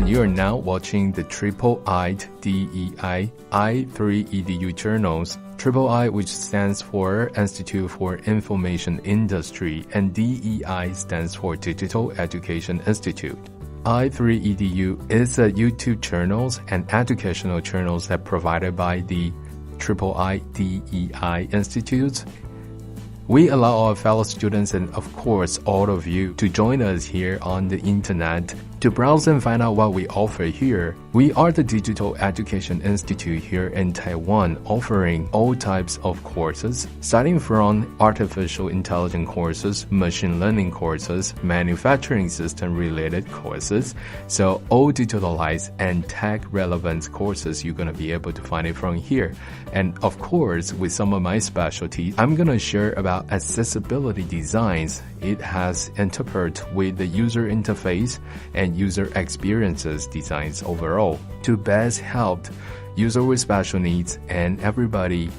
You are now watching the triple-eyed DEI I3 EDU journals. Triple I, which stands for Institute for Information Industry, and DEI stands for Digital Education Institute. I3 EDU is a YouTube channels and educational journals that provided by the Triple I DEI Institute. We allow our fellow students and of course all of you to join us here on the internet to browse and find out what we offer here. We are the Digital Education Institute here in Taiwan, offering all types of courses, starting from artificial intelligence courses, machine learning courses, manufacturing system related courses. So all digitalized and tech relevant courses, you're going to be able to find it from here. And of course, with some of my specialties, I'm going to share about accessibility designs. It has interpreted with the user interface and user experiences designs overall to best help user with special needs and everybody.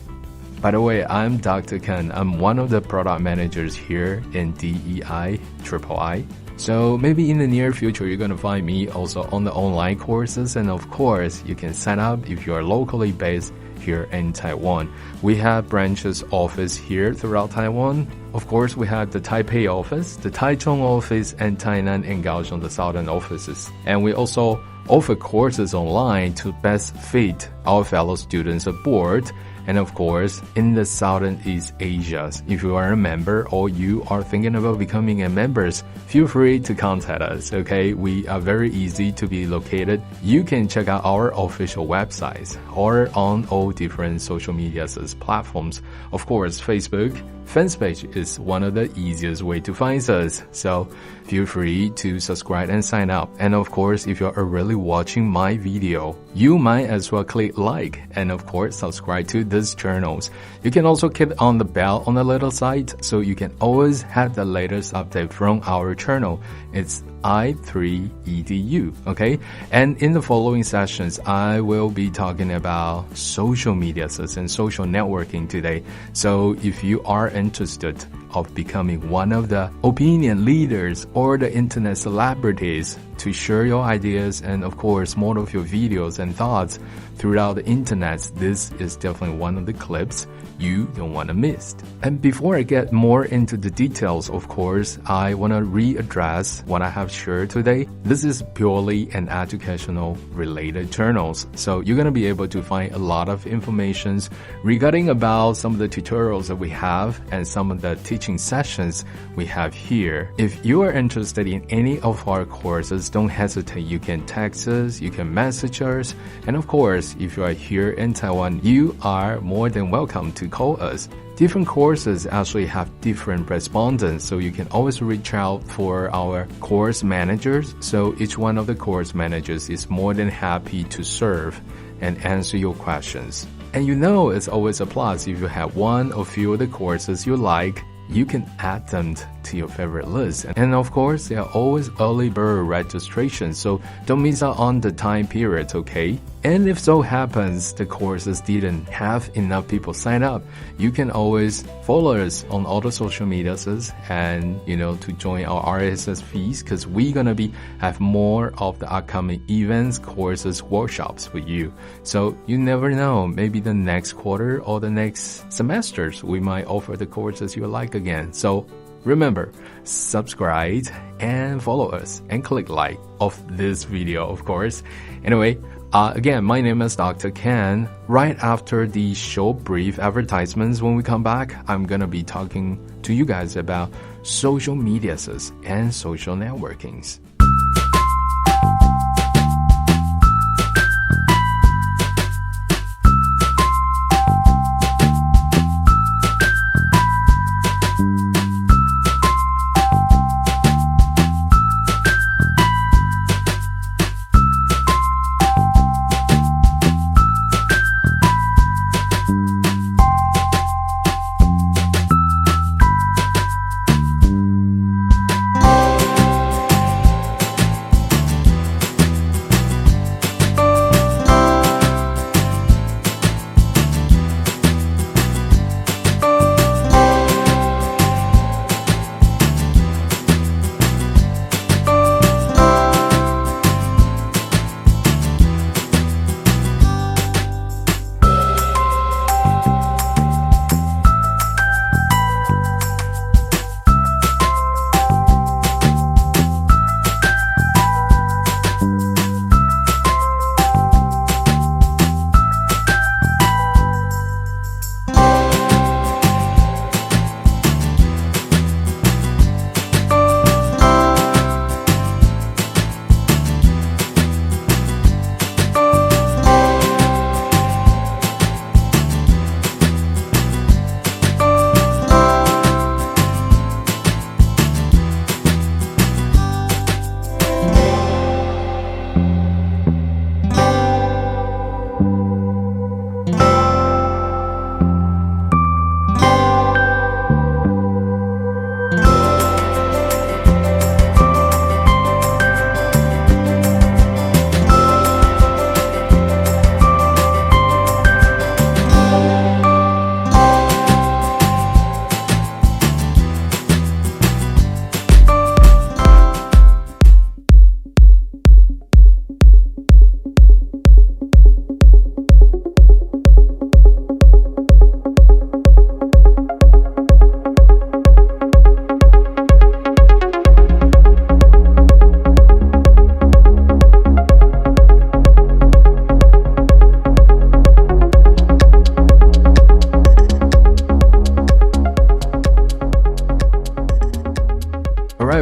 By the way, I'm Dr. Ken. I'm one of the product managers here in DEI Triple I. So maybe in the near future, you're going to find me also on the online courses. And of course, you can sign up if you're locally based here in Taiwan. We have branches office here throughout Taiwan. Of course, we have the Taipei office, the Taichung office, and Tainan and Kaohsiung, the southern offices. And we also offer courses online to best fit our fellow students abroad. And of course, in the Southeast Asia, if you are a member or you are thinking about becoming a member, feel free to contact us, okay? We are very easy to be located. You can check out our official websites or on all different social media platforms. Of course, Facebook fans page is one of the easiest way to find us. So feel free to subscribe and sign up. And of course, if you're really watching my video, you might as well click like and of course subscribe to these channels. You can also click on the bell on the little side so you can always have the latest update from our channel. It's I3EDU, okay? And in the following sessions, I will be talking about social media and social networking today. So if you are interested of becoming one of the opinion leaders or the internet celebrities to share your ideas and of course more of your videos and thoughts throughout the internet, this is definitely one of the clips you don't want to miss. And before I get more into the details, of course, I want to readdress what I have shared today. This is purely an educational related journals. So you're going to be able to find a lot of information regarding about some of the tutorials that we have and some of the teaching sessions we have here. If you are interested in any of our courses, don't hesitate. You can text us, you can message us, and of course, if you are here in Taiwan, you are more than welcome to call us. Different courses actually have different respondents, so you can always reach out for our course managers. So each one of the course managers is more than happy to serve and answer your questions. And you know it's always a plus if you have one or few of the courses you like, you can add them to your favorite list. And of course, there are always early bird registration, so don't miss out on the time period, okay? And if so happens the courses didn't have enough people sign up, you can always follow us on all the social medias and, to join our RSS feeds because we're gonna have more of the upcoming events, courses, workshops for you. So you never know, maybe the next quarter or the next semesters, we might offer the courses you like again. So remember, subscribe and follow us and click like of this video, of course. Anyway, again, my name is Dr. Ken. Right after the short brief advertisements, when we come back, I'm gonna be talking to you guys about social medias and social networkings.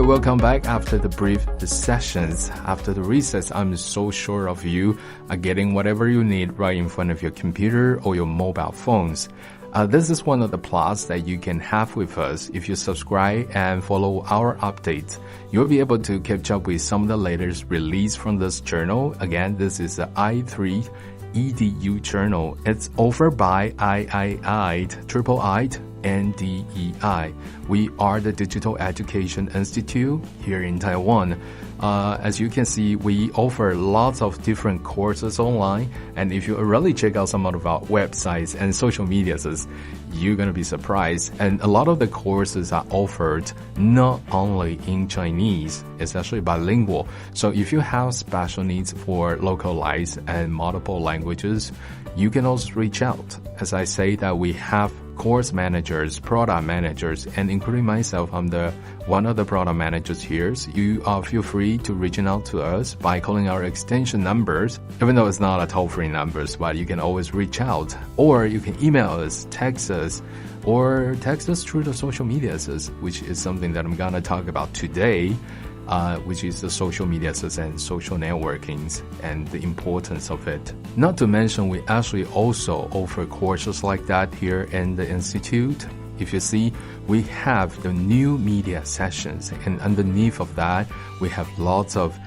welcome back after the brief sessions. After the recess, I'm so sure of you are getting whatever you need right in front of your computer or your mobile phones. This is one of the plus that you can have with us. If you subscribe and follow our updates, you'll be able to catch up with some of the latest release from this journal. Again, this is the i3 EDU journal. It's offered by III, and DEI. We are the Digital Education Institute here in Taiwan. As you can see, we offer lots of different courses online, and if you really check out some of our websites and social medias, you're going to be surprised. And a lot of the courses are offered not only in Chinese, it's actually bilingual. So if you have special needs for localized and multiple languages, you can also reach out. As I say that we have course managers, product managers, and including myself, I'm one of the product managers here. So you feel free to reaching out to us by calling our extension numbers, even though it's not a toll-free numbers, but you can always reach out, or you can email us, text us, or text us through the social medias, which is something that I'm gonna talk about today. Which is the social media and social networkings and the importance of it. Not to mention, we actually also offer courses like that here in the Institute. If you see, we have the new media sessions, and underneath of that, we have lots of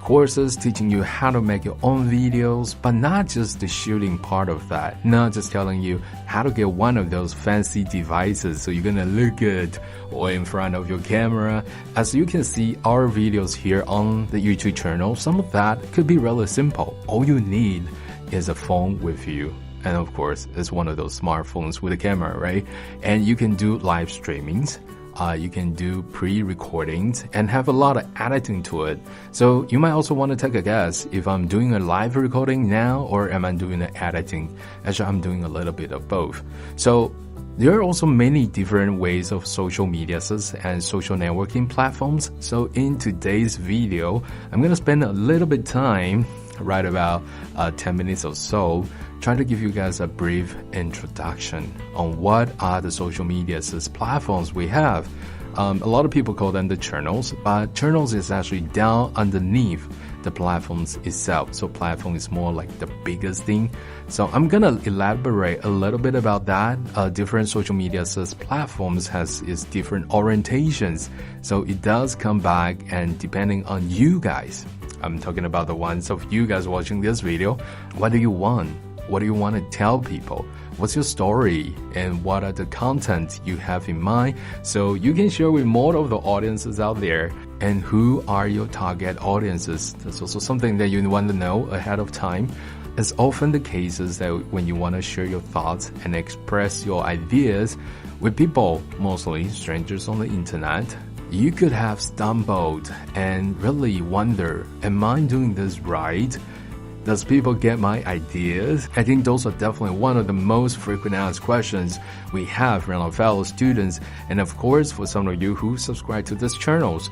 courses teaching you how to make your own videos, but not just the shooting part of that. Not just telling you how to get one of those fancy devices so you're gonna look good or in front of your camera. As you can see, our videos here on the YouTube channel, some of that could be really simple. All you need is a phone with you. And of course, it's one of those smartphones with a camera, right? And you can do live streamings. You can do pre-recordings and have a lot of editing to it. So you might also want to take a guess if I'm doing a live recording now or am I doing the editing. Actually, I'm doing a little bit of both. So there are also many different ways of social media and social networking platforms. So in today's video, I'm going to spend a little bit time, right about 10 minutes or so, trying to give you guys a brief introduction on what are the social media platforms we have. A lot of people call them the channels, but channels is actually down underneath the platforms itself. So platform is more like the biggest thing. So I'm gonna elaborate a little bit about that. Different social media platforms has its different orientations. So it does come back, and depending on you guys, I'm talking about the ones of you guys watching this video, what do you want? What do you want to tell people? What's your story? And what are the content you have in mind? So you can share with more of the audiences out there. And who are your target audiences? That's also something that you want to know ahead of time. It's often the cases that when you want to share your thoughts and express your ideas with people, mostly strangers on the internet, you could have stumbled and really wonder, am I doing this right? Does people get my ideas? I think those are definitely one of the most frequent asked questions we have from our fellow students. And of course, for some of you who subscribe to these channels,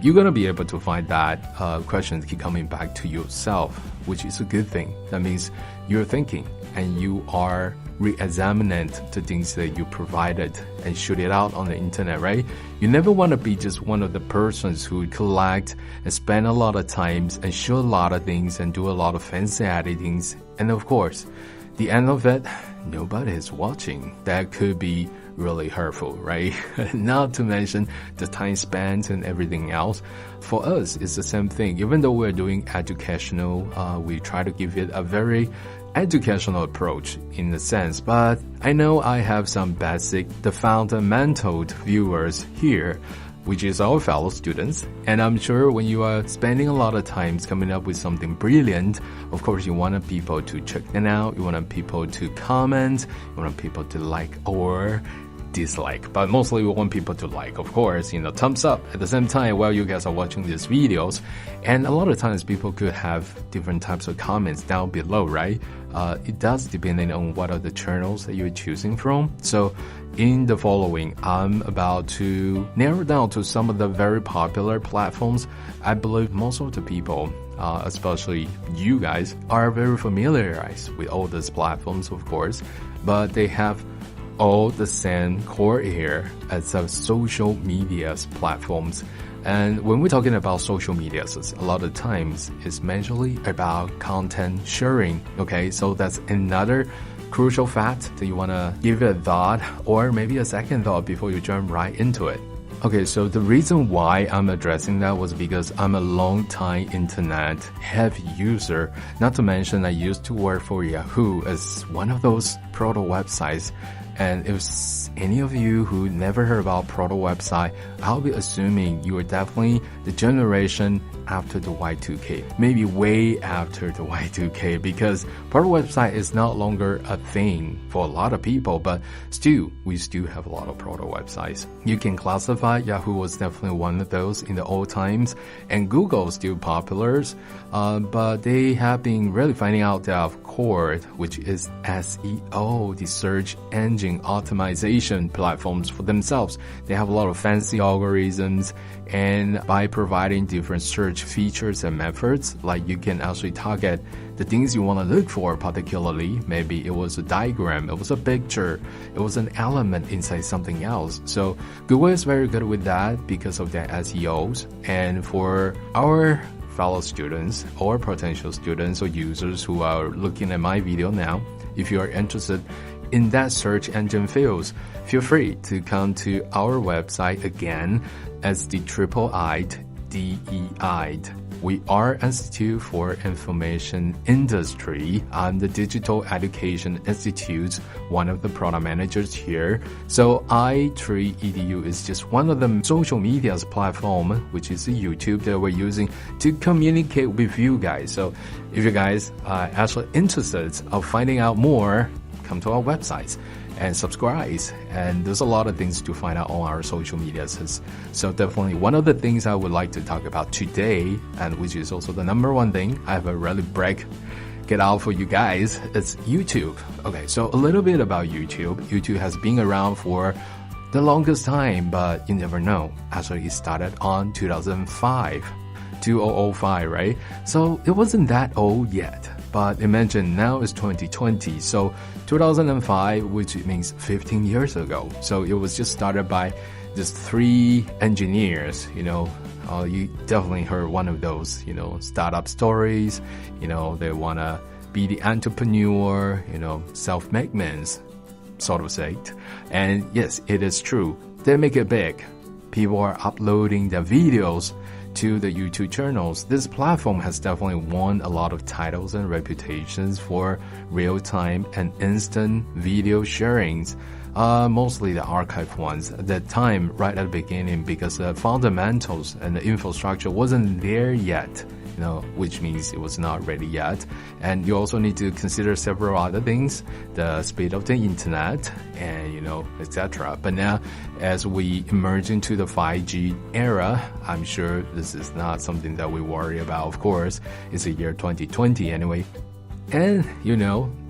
you're going to be able to find that questions keep coming back to yourself, which is a good thing. That means you're thinking and you are re-examining the things that you provided and shoot it out on the internet, right? You never want to be just one of the persons who collect and spend a lot of times and show a lot of things and do a lot of fancy editings. And of course, the end of it, nobody is watching. That could be really hurtful, right? Not to mention the time spent and everything else. For us, it's the same thing. Even though we're doing educational, we try to give it a very educational approach in a sense, but I know I have some basic, the fundamental viewers here, which is our fellow students. And I'm sure when you are spending a lot of time coming up with something brilliant, of course you want people to check it out, you want people to comment, you want people to like or dislike, but mostly we want people to like, of course, thumbs up at the same time while you guys are watching these videos. And a lot of times people could have different types of comments down below, right? It does depend on what are the channels that you're choosing from. So in the following, I'm about to narrow down to some of the very popular platforms. I believe most of the people, especially you guys, are very familiarized with all these platforms, of course, but they have all the same core here as social media platforms. And when we're talking about social media, a lot of times it's majorly about content sharing. Okay, so that's another crucial fact that you want to give it a thought or maybe a second thought before you jump right into it. Okay, so the reason why I'm addressing that was because I'm a long-time internet heavy user. Not to mention I used to work for Yahoo as one of those proto websites. And if any of you who never heard about proto website, I'll be assuming you are definitely the generation after the Y2K, maybe way after the Y2K, because proto website is no longer a thing for a lot of people, but still, we still have a lot of proto websites. You can classify Yahoo was definitely one of those in the old times, and Google is still popular, but they have been really finding out that of course, which is SEO, the search engine optimization platforms for themselves. They have a lot of fancy algorithms, and by providing different search features and methods, like you can actually target the things you want to look for particularly. Maybe it was a diagram, it was a picture, it was an element inside something else. So Google is very good with that because of their SEOs. And for our fellow students or potential students or users who are looking at my video now, if you are interested in that search engine fields, feel free to come to our website again as the IIIT DEI. We are Institute for Information Industry. I'm the Digital Education Institute, one of the product managers here. So i3edu is just one of the social media's platform, which is YouTube that we're using to communicate with you guys. So if you guys are actually interested of finding out more, come to our websites and subscribe. And there's a lot of things to find out on our social medias. So definitely one of the things I would like to talk about today, and which is also the number one thing I have a really get out for you guys, is YouTube. Okay, so a little bit about YouTube. YouTube has been around for the longest time, but you never know. Actually, it started on 2005, right? So it wasn't that old yet. But imagine now it's 2020, so 2005, which means 15 years ago. So it was just started by just 3 engineers, you definitely heard one of those, startup stories, they want to be the entrepreneur, self-made men, sort of say. And yes, it is true. They make it big. People are uploading their videos to the YouTube channels. This platform has definitely won a lot of titles and reputations for real-time and instant video sharings, mostly the archive ones at that time right at the beginning, because the fundamentals and the infrastructure wasn't there yet, which means it was not ready yet. And you also need to consider several other things, the speed of the internet and, etc. But now, as we emerge into the 5G era, I'm sure this is not something that we worry about. Of course, it's the year 2020 anyway. And,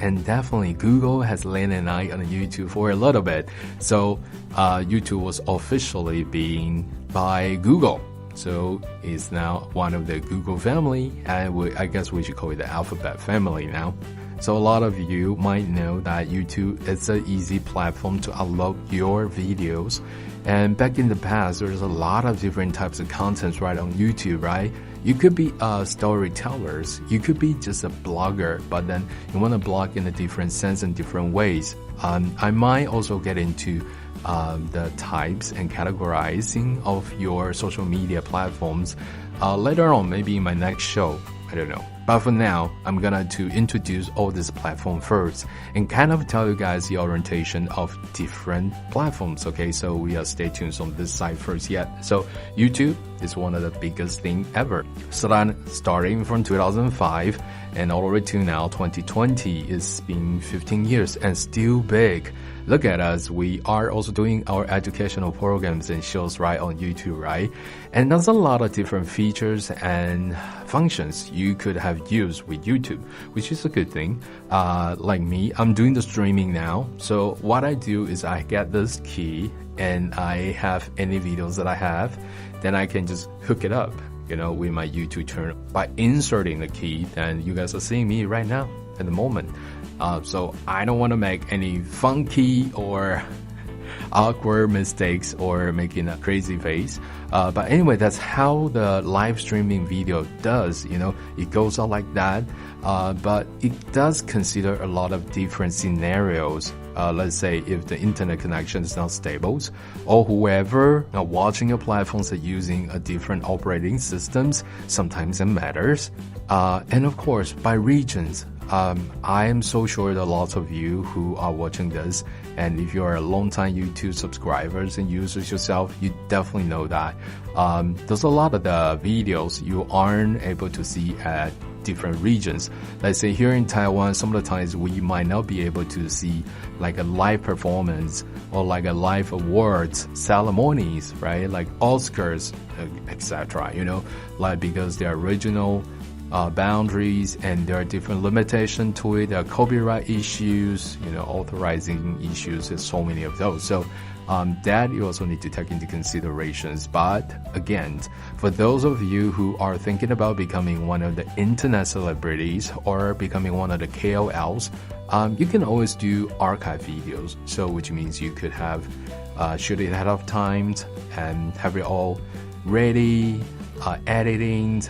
and definitely Google has landed an eye on YouTube for a little bit. So, YouTube was officially being by Google. So it's now one of the Google family, and I guess we should call it the Alphabet family now. So a lot of you might know that YouTube is an easy platform to upload your videos. And back in the past, there's a lot of different types of content right on YouTube, right? You could be storytellers, you could be just a blogger, but then you want to blog in a different sense and different ways. I might also get into the types and categorizing of your social media platforms later on, maybe in my next show. I don't know. But for now, I'm gonna to introduce all this platform first and kind of tell you guys the orientation of different platforms. Okay, so we are stay tuned on this side first yet. So YouTube is one of the biggest thing ever. Starting from 2005 and all the way to now 2020, it's been 15 years and still big. Look at us, we are also doing our educational programs and shows right on YouTube, right? And there's a lot of different features and functions you could have used with YouTube, which is a good thing. Like me, I'm doing the streaming now. So what I do is I get this key and I have any videos that I have, then I can just hook it up, with my YouTube channel by inserting the key. And you guys are seeing me right now at the moment. So I don't want to make any funky or awkward mistakes or making a crazy face. But anyway, that's how the live streaming video does, it goes on like that. But it does consider a lot of different scenarios. Let's say if the internet connection is not stable, or whoever watching your platforms are using a different operating systems, sometimes it matters. And of course, by regions. I am so sure that lots of you who are watching this, and if you are a long-time YouTube subscribers and users yourself, you definitely know that. There's a lot of the videos you aren't able to see at different regions. Let's say here in Taiwan, some of the times we might not be able to see like a live performance or like a live awards ceremonies, right? Like Oscars, etc. Like because they are regional boundaries and there are different limitations to it. There are copyright issues, authorizing issues. There's so many of those. So that you also need to take into considerations. But again, for those of you who are thinking about becoming one of the internet celebrities or becoming one of the KOLs, you can always do archive videos. So which means you could have shoot it ahead of time and have it all ready. Editing,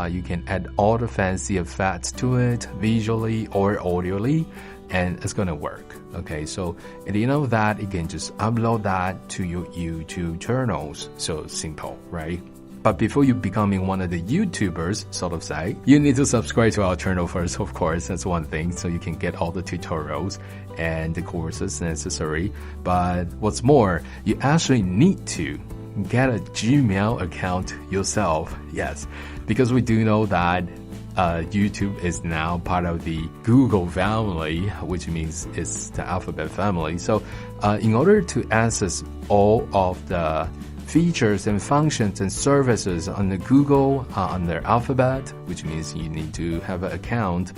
you can add all the fancy effects to it visually or audioly, and it's gonna work. Okay, so at the end of that, you can just upload that to your YouTube channels. So simple, right? But before you becoming one of the YouTubers, sort of say, you need to subscribe to our channel first, of course. That's one thing, so you can get all the tutorials and the courses necessary. But what's more, you actually need to get a Gmail account yourself. Yes, because we do know that YouTube is now part of the Google family, which means it's the Alphabet family. So in order to access all of the features and functions and services on the Google, on their Alphabet, which means you need to have an account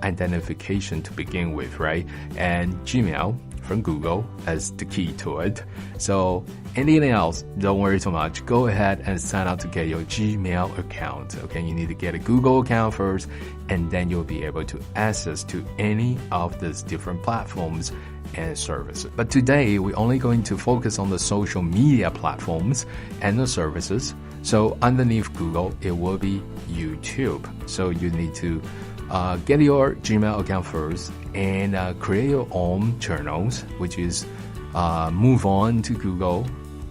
identification to begin with, right? And Gmail from Google as the key to it. So anything else, don't worry too much. Go ahead and sign up to get your Gmail account. Okay, you need to get a Google account first, and then you'll be able to access to any of these different platforms and services. But today, we're only going to focus on the social media platforms and the services. So underneath Google, it will be YouTube. So you need to get your Gmail account first and create your own channels, which is move on to Google,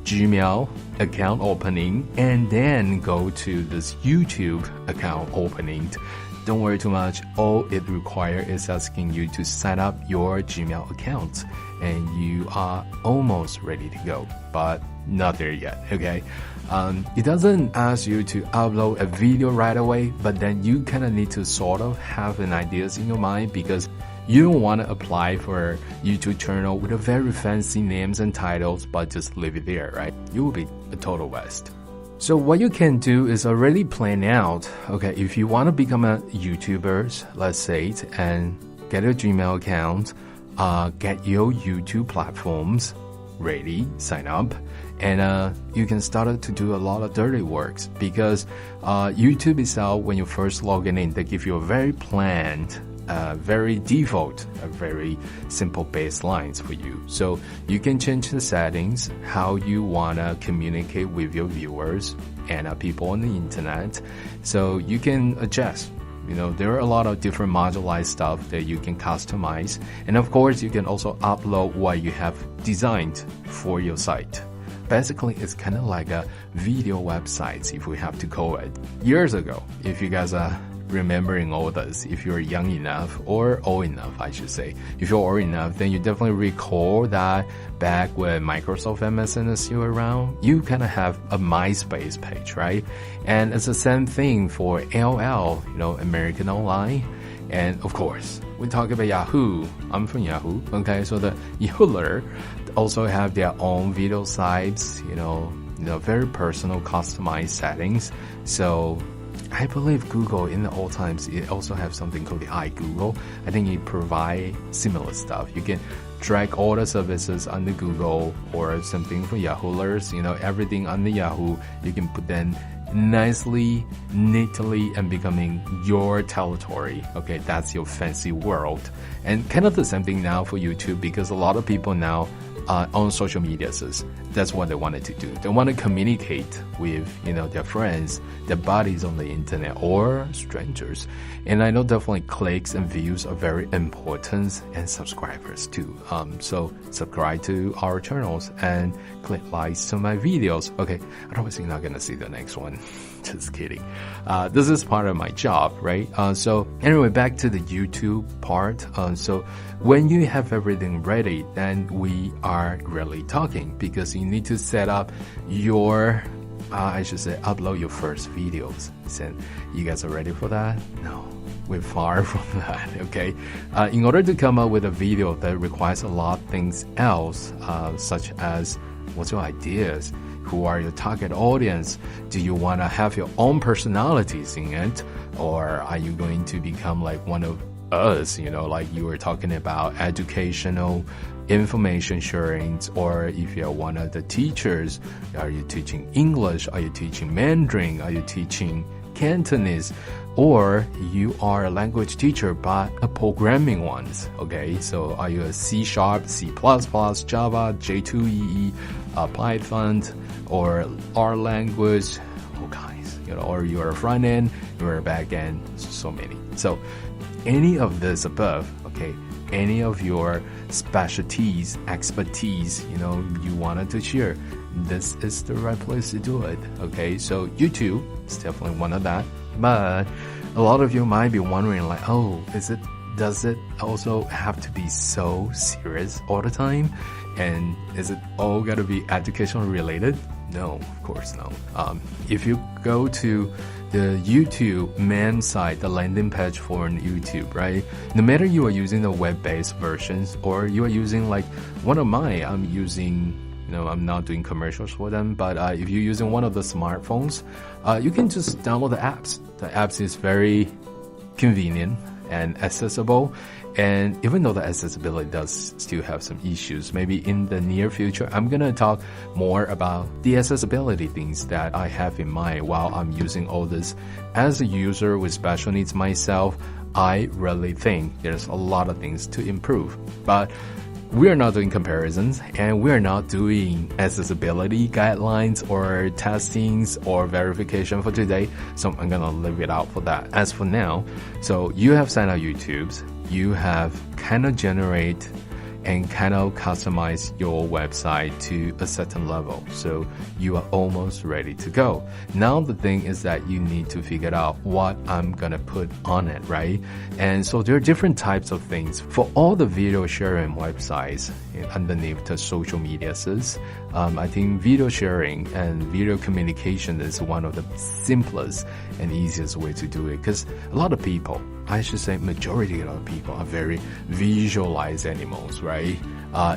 Gmail account opening, and then go to this YouTube account opening. Don't worry too much. All it requires is asking you to set up your Gmail account, and you are almost ready to go, but not there yet, okay? It doesn't ask you to upload a video right away, but then you kind of need to sort of have an ideas in your mind, because you don't want to apply for a YouTube channel with a very fancy names and titles, but just leave it there, right? You will be a total waste. So what you can do is already plan out, okay, if you want to become a YouTuber, let's say, and get a Gmail account, get your YouTube platforms ready, sign up, and you can start to do a lot of dirty works, because YouTube itself, when you first log in, they give you a very planned, very default, very simple baselines for you. So you can change the settings, how you want to communicate with your viewers and people on the internet. So you can adjust. There are a lot of different modularized stuff that you can customize. And of course, you can also upload what you have designed for your site. Basically, it's kind of like a video website, if we have to call it. Years ago, if you guys are remembering all this, if you're young enough or old enough, I should say. If you're old enough, then you definitely recall that back when Microsoft MSN is still around, you kind of have a MySpace page, right? And it's the same thing for AOL, American Online. And of course, we talk about Yahoo. I'm from Yahoo. Okay, so the Yahoo also have their own video sites, very personal, customized settings. So I believe Google in the old times, it also have something called the iGoogle. I think it provide similar stuff. You can drag all the services under Google or something for Yahooers, everything under Yahoo. You can put them nicely, neatly, and becoming your territory. Okay, that's your fancy world. And kind of the same thing now for YouTube, because a lot of people now on social media. That's what they wanted to do. They want to communicate with, their friends, their buddies on the internet or strangers. And I know definitely clicks and views are very important, and subscribers too. So subscribe to our channels and click likes to my videos. Okay, otherwise you're not going to see the next one. Just kidding. This is part of my job, right? So anyway, back to the YouTube part. So when you have everything ready, then we are really talking, because you need to set up your, upload your first videos. So you guys are ready for that? No, we're far from that, okay? In order to come up with a video that requires a lot of things else, such as what's your ideas? Who are your target audience? Do you want to have your own personalities in it? Or are you going to become like one of us, like you were talking about educational information sharing? Or if you're one of the teachers, are you teaching English? Are you teaching Mandarin? Are you teaching Cantonese? Or you are a language teacher, but a programming one, okay? So are you a C#, C++, Java, J2EE, Python, or R language? Oh, guys, or you're a front end, you're a back end, so many. So any of this above, okay, any of your specialties, expertise, you wanted to share, this is the right place to do it, okay? So YouTube is definitely one of that. But a lot of you might be wondering like, does it also have to be so serious all the time? And is it all got to be educational related? No, of course no. If you go to the YouTube main site, the landing page for YouTube, right? No matter you are using the web-based versions or you are using like one of mine, I'm using, I'm not doing commercials for them, but if you're using one of the smartphones, you can just download the apps. The apps is very convenient and accessible. And even though the accessibility does still have some issues, maybe in the near future, I'm going to talk more about the accessibility things that I have in mind while I'm using all this. As a user with special needs myself, I really think there's a lot of things to improve. But we are not doing comparisons, and we are not doing accessibility guidelines or testings or verification for today, so I'm gonna leave it out for that. As for now, so you have signed up YouTubes, you have kind of generate and kind of customize your website to a certain level. So you are almost ready to go. Now the thing is that you need to figure out what I'm gonna put on it, right? And so there are different types of things. For all the video sharing websites underneath the social media, I think video sharing and video communication is one of the simplest and easiest way to do it, because a lot of people, I should say majority of people, are very visualized animals, right?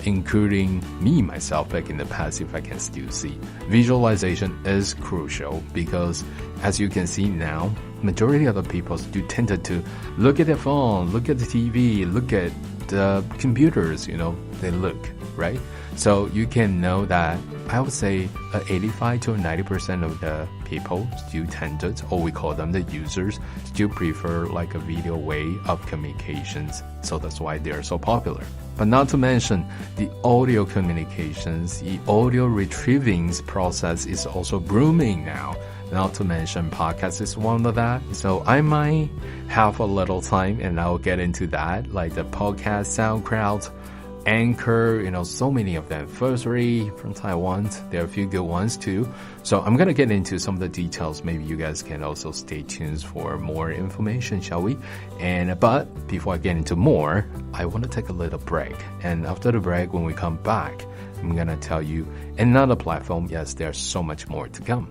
Including me, myself, back in the past, if I can still see. Visualization is crucial because, as you can see now, majority of the people do tend to look at their phone, look at the TV, look at the computers, they look, right? So you can know that I would say 85 to 90% of the people still tended, or we call them the users, still prefer like a video way of communications. So that's why they are so popular. But not to mention the audio communications, the audio retrieving process is also booming now. Not to mention podcasts is one of that. So I might have a little time and I'll get into that, like the podcast, SoundCloud, Anchor, so many of them. Firstly, from Taiwan, there are a few good ones too. So I'm going to get into some of the details. Maybe you guys can also stay tuned for more information, shall we? But before I get into more, I want to take a little break. And after the break, when we come back, I'm going to tell you another platform. Yes, there's so much more to come.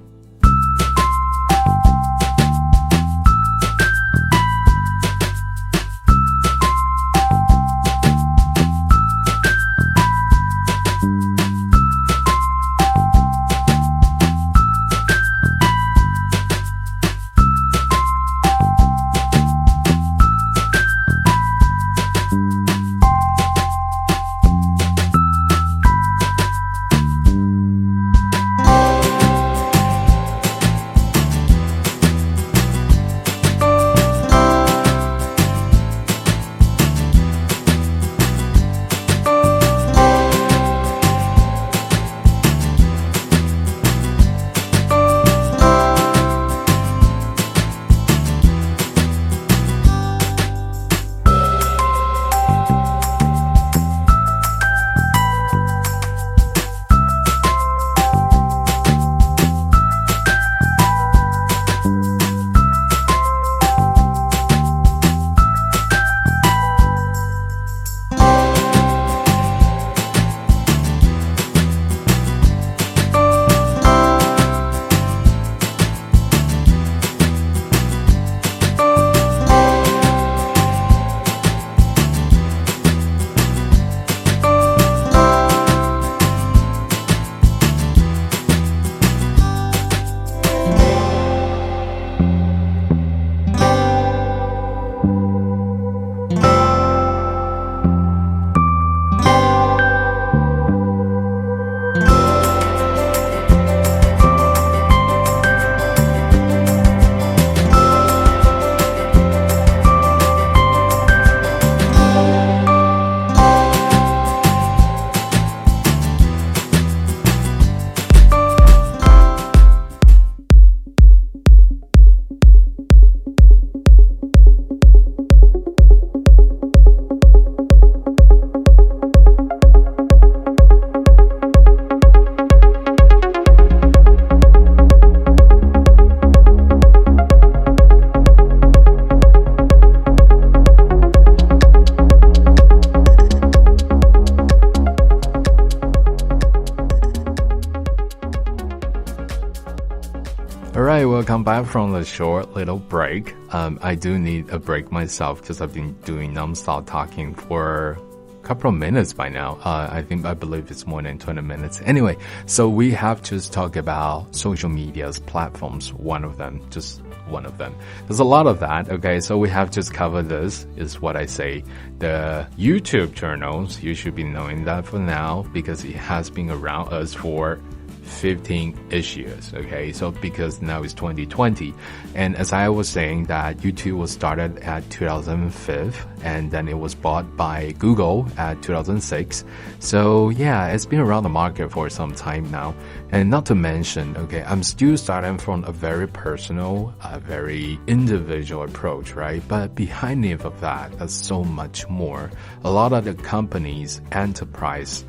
welcome back from the short little break. I do need a break myself because I've been doing non-stop talking for a couple of minutes by now. I believe it's more than 20 minutes. Anyway, so we have just talked about social media's platforms, one of them. There's a lot of that, okay? So we have just covered this, is what I say. The YouTube channels, you should be knowing that for now because it has been around us for 15-ish years, okay? So because now it's 2020, and as I was saying that YouTube was started at 2005 and then it was bought by Google at 2006. So yeah, it's been around the market for some time now. And not to mention, okay, I'm still starting from a very personal, very individual approach, right? But behind it of that, there's so much more. A lot of the companies, enterprise,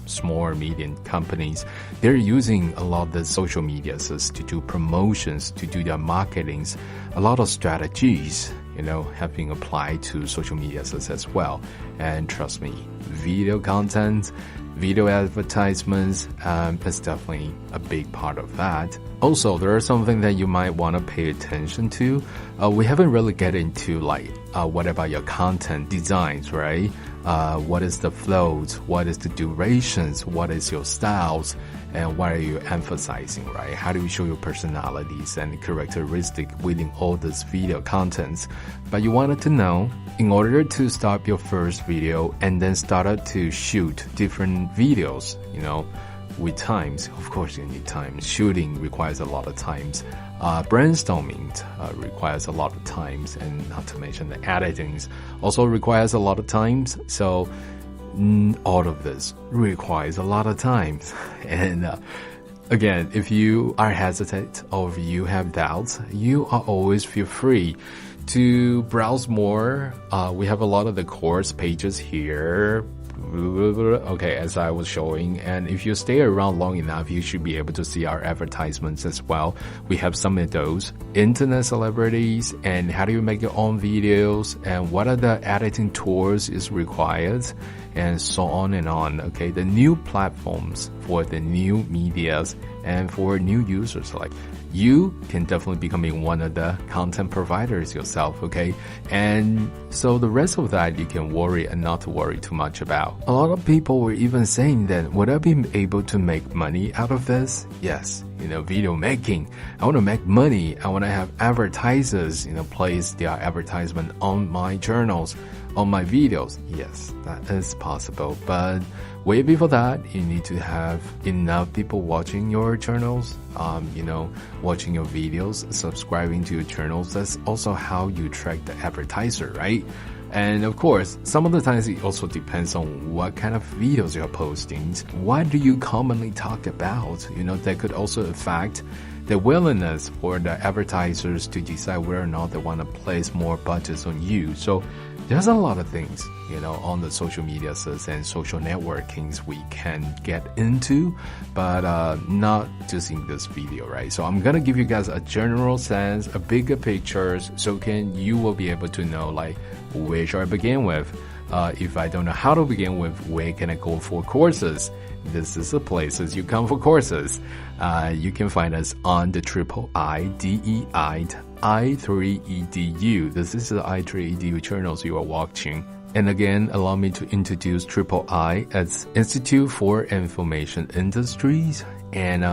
small or medium companies, they're using a lot of the social media to do promotions, to do their marketings. A lot of strategies, have been applied to social media as well. And trust me, video content, video advertisements, is definitely a big part of that. Also, there is something that you might want to pay attention to. We haven't really get into what about your content designs, right? What is the flows? What is the durations? What is your styles? And what are you emphasizing, right? How do you show your personalities and characteristics within all this video contents? But you wanted to know, in order to start your first video and then started to shoot different videos, with times, of course you need time. Shooting requires a lot of times. Brainstorming requires a lot of times, and not to mention the editing also requires a lot of times. So all of this requires a lot of time. And again, if you are hesitant or if you have doubts, you are always feel free to browse more. We have a lot of the course pages here. Okay, as I was showing, and if you stay around long enough, you should be able to see our advertisements as well. We have some of those. Internet celebrities, and how do you make your own videos, and what are the editing tools is required, and so on and on. Okay, the new platforms for the new medias and for new users, like you can definitely becoming one of the content providers yourself, okay? And so the rest of that you can worry and not to worry too much about. A lot of people were even saying that, would I be able to make money out of this? Yes, video making. I want to make money. I want to have advertisers, place their advertisement on my journals, on my videos. Yes, that is possible. But way before that, you need to have enough people watching your channels, watching your videos, subscribing to your channels. That's also how you track the advertiser, right? And of course, some of the times it also depends on what kind of videos you're posting. What do you commonly talk about? That could also affect the willingness for the advertisers to decide whether or not they want to place more budgets on you. So there's a lot of things, on the social media and social networkings we can get into, but not just in this video, right? So I'm gonna give you guys a general sense, a bigger pictures, so you will be able to know where should I begin with. If I don't know how to begin with, where can I go for courses? This is the places you come for courses. You can find us on the I3EDU. This is the I3EDU channels you are watching. And again, allow me to introduce I as Institute for Information Industries, and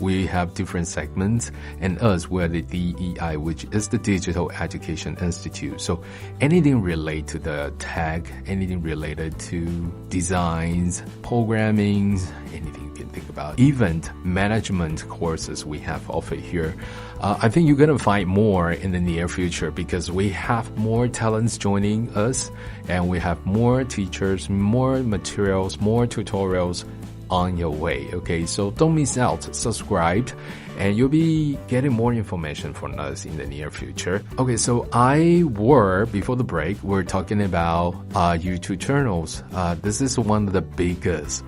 we have different segments, and us, we're the DEI, which is the Digital Education Institute. So anything related to the tech, anything related to designs, programming, anything you can think about, event management courses we have offered here. I think you're going to find more in the near future because we have more talents joining us, and we have more teachers, more materials, more tutorials on your way. Okay, so don't miss out. Subscribe and you'll be getting more information from us in the near future. Okay, so before the break, we're talking about YouTube channels. This is one of the biggest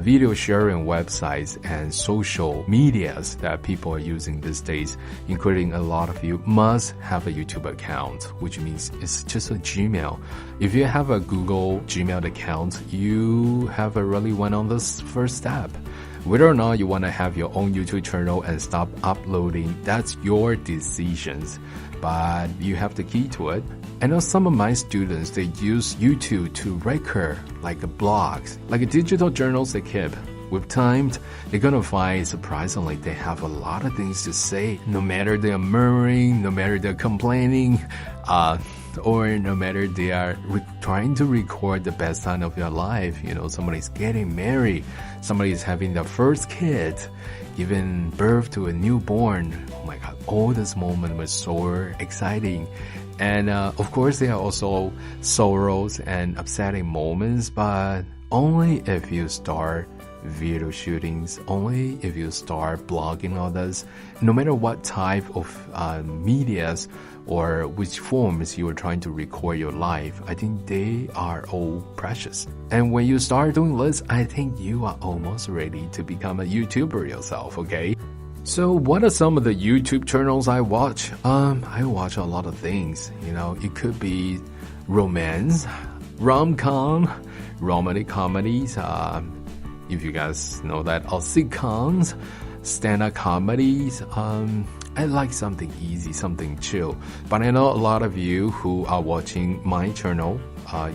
video sharing websites and social medias that people are using these days, including a lot of you must have a YouTube account, which means it's just a Gmail. If you have a Google Gmail account, you have already went on this first step. Whether or not you want to have your own YouTube channel and stop uploading, that's your decisions. But you have the key to it. I know some of my students, they use YouTube to record like blogs, like digital journals they keep. With time, they're gonna find, surprisingly, they have a lot of things to say. No matter they're murmuring, no matter they're complaining, or no matter they are trying to record the best time of your life. You know, somebody's getting married, somebody's having their first kid, giving birth to a newborn. Oh my God, all this moment was so exciting. And of course, there are also sorrows and upsetting moments, but only if you start video shootings, only if you start blogging all this, no matter what type of medias or which forms you are trying to record your life, I think they are all precious. And when you start doing this, I think you are almost ready to become a YouTuber yourself, okay? So what are some of the YouTube channels I watch? I watch a lot of things, you know. It could be romance, rom-com, romantic comedies, if you guys know that, or sitcoms, stand-up comedies. I like something easy, something chill. But I know a lot of you who are watching my channel.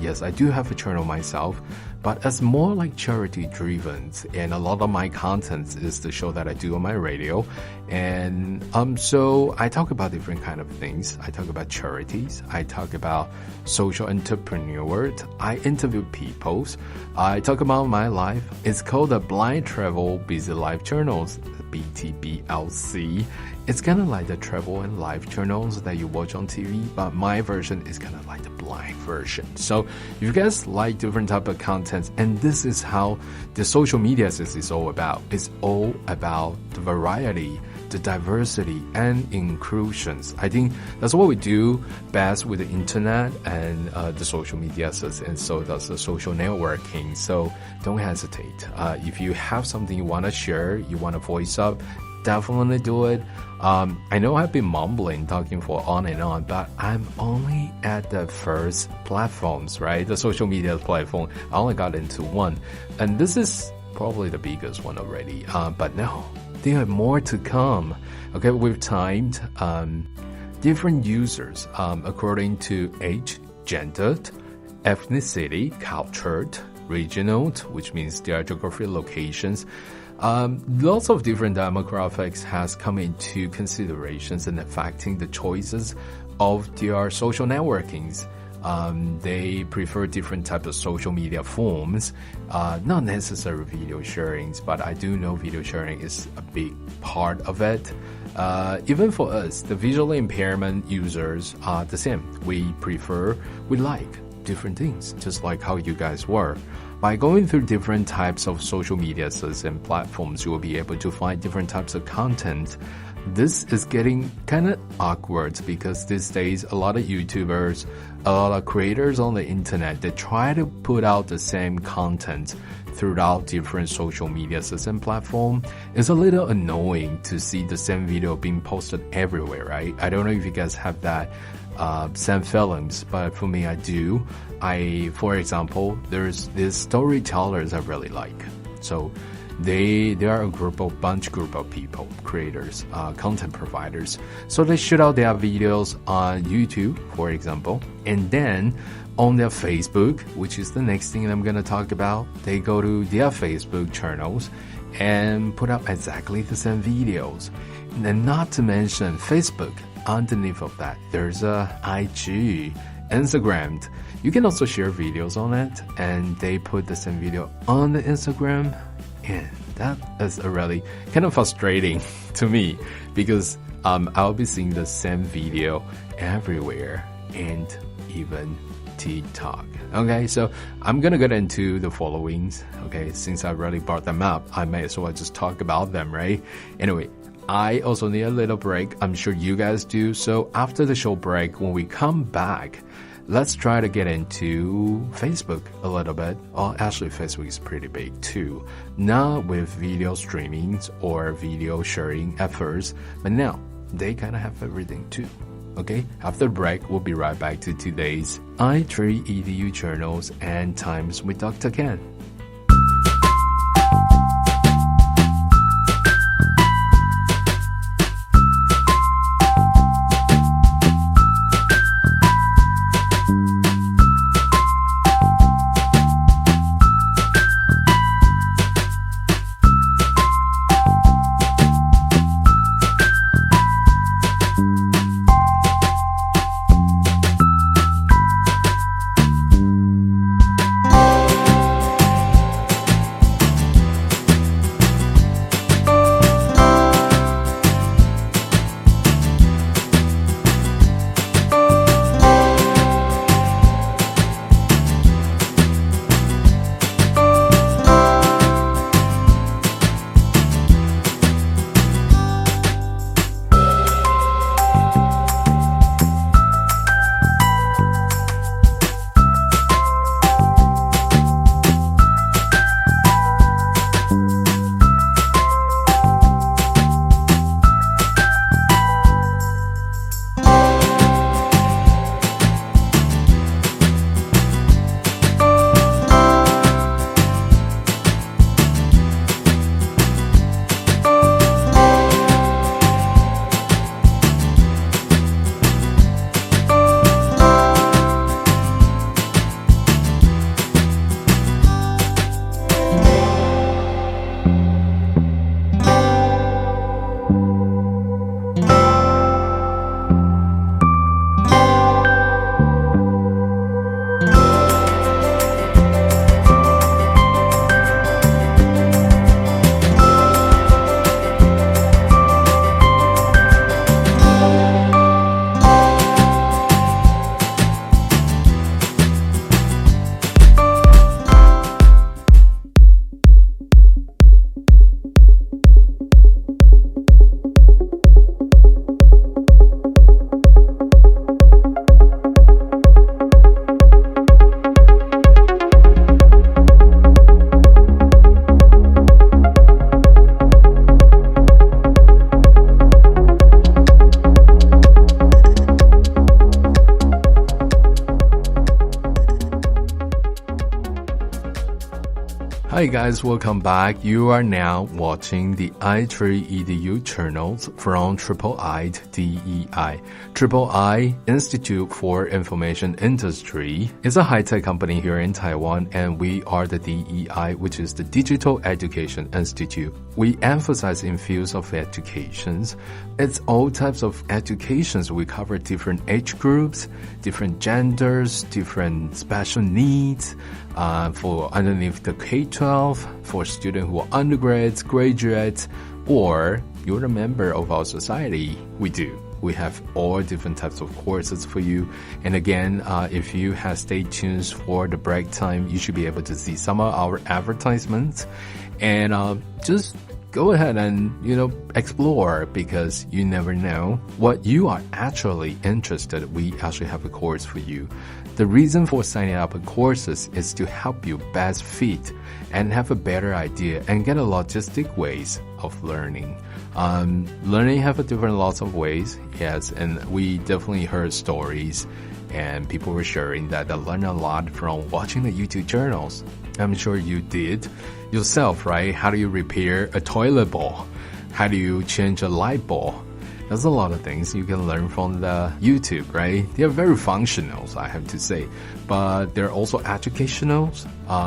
Yes, I do have a channel myself, but it's more like charity-driven. And a lot of my content is the show that I do on my radio. And so I talk about different kind of things. I talk about charities. I talk about social entrepreneurs. I interview people. I talk about my life. It's called the Blind Travel Busy Life Journals, BTBLC. It's kind of like the travel and life journals that you watch on TV, but my version is kind of like the blind version. So if you guys like different type of content, and this is how the social media is all about. It's all about the variety, the diversity, and inclusions. I think that's what we do best with the internet and the social media, and so does the social networking. So don't hesitate. If you have something you want to share, you want to voice up, definitely do it. I know I've been mumbling, talking for on and on, but I'm only at the first platforms, right? The social media platform. I only got into one, and this is probably the biggest one already. But no, there are more to come. Okay, we've timed different users according to age, gender, ethnicity, culture, regional, which means their geography locations. Lots of different demographics has come into considerations and affecting the choices of their social networkings. They prefer different types of social media forms, not necessarily video sharings, but I do know video sharing is a big part of it. Even for us, the visually impairment users are the same. We like different things, just like how you guys were. By going through different types of social media and platforms, you will be able to find different types of content. This is getting kind of awkward because these days a lot of YouTubers, a lot of creators on the internet, they try to put out the same content throughout different social media and platform. It's a little annoying to see the same video being posted everywhere, right? I don't know if you guys have that same feelings, but for me, I do. For example, there's these storytellers I really like. So they are a group of people, creators, content providers. So they shoot out their videos on YouTube, for example, and then on their Facebook, which is the next thing I'm going to talk about, they go to their Facebook channels and put up exactly the same videos. And not to mention Facebook. Underneath of that, there's a IG, Instagram. You can also share videos on it, and they put the same video on the Instagram, and that is really kind of frustrating to me because I'll be seeing the same video everywhere, and even TikTok. Okay, so I'm gonna get into the followings. Okay, since I really brought them up, I may as well just talk about them, right? Anyway, I also need a little break. I'm sure you guys do. So after the show break, when we come back, let's try to get into Facebook a little bit. Well, actually, Facebook is pretty big too. Not with video streamings or video sharing at first, but now they kind of have everything too. Okay, after the break, we'll be right back to today's i3 EDU journals and times with Dr. Ken. Hi guys, welcome back. You are now watching the i3EDU channels from IIIT-DEI. IIIT Institute for Information Industry is a high-tech company here in Taiwan, and we are the DEI, which is the Digital Education Institute. We emphasize in fields of educations. It's all types of educations. We cover different age groups, different genders, different special needs, for underneath the K-12, for students who are undergrads, graduates, or you're a member of our society. We do. We have all different types of courses for you. And again, if you have stayed tuned for the break time, you should be able to see some of our advertisements. And just go ahead and, explore, because you never know what you are actually interested. We actually have a course for you. The reason for signing up for courses is to help you best fit and have a better idea and get a logistic ways of learning. Learning have a different lots of ways, yes, and we definitely heard stories and people were sharing that they learn a lot from watching the YouTube channels. I'm sure you did yourself, right? How do you repair a toilet bowl? How do you change a light bulb? There's a lot of things you can learn from the YouTube, right? They're very functional, I have to say, but they're also educational.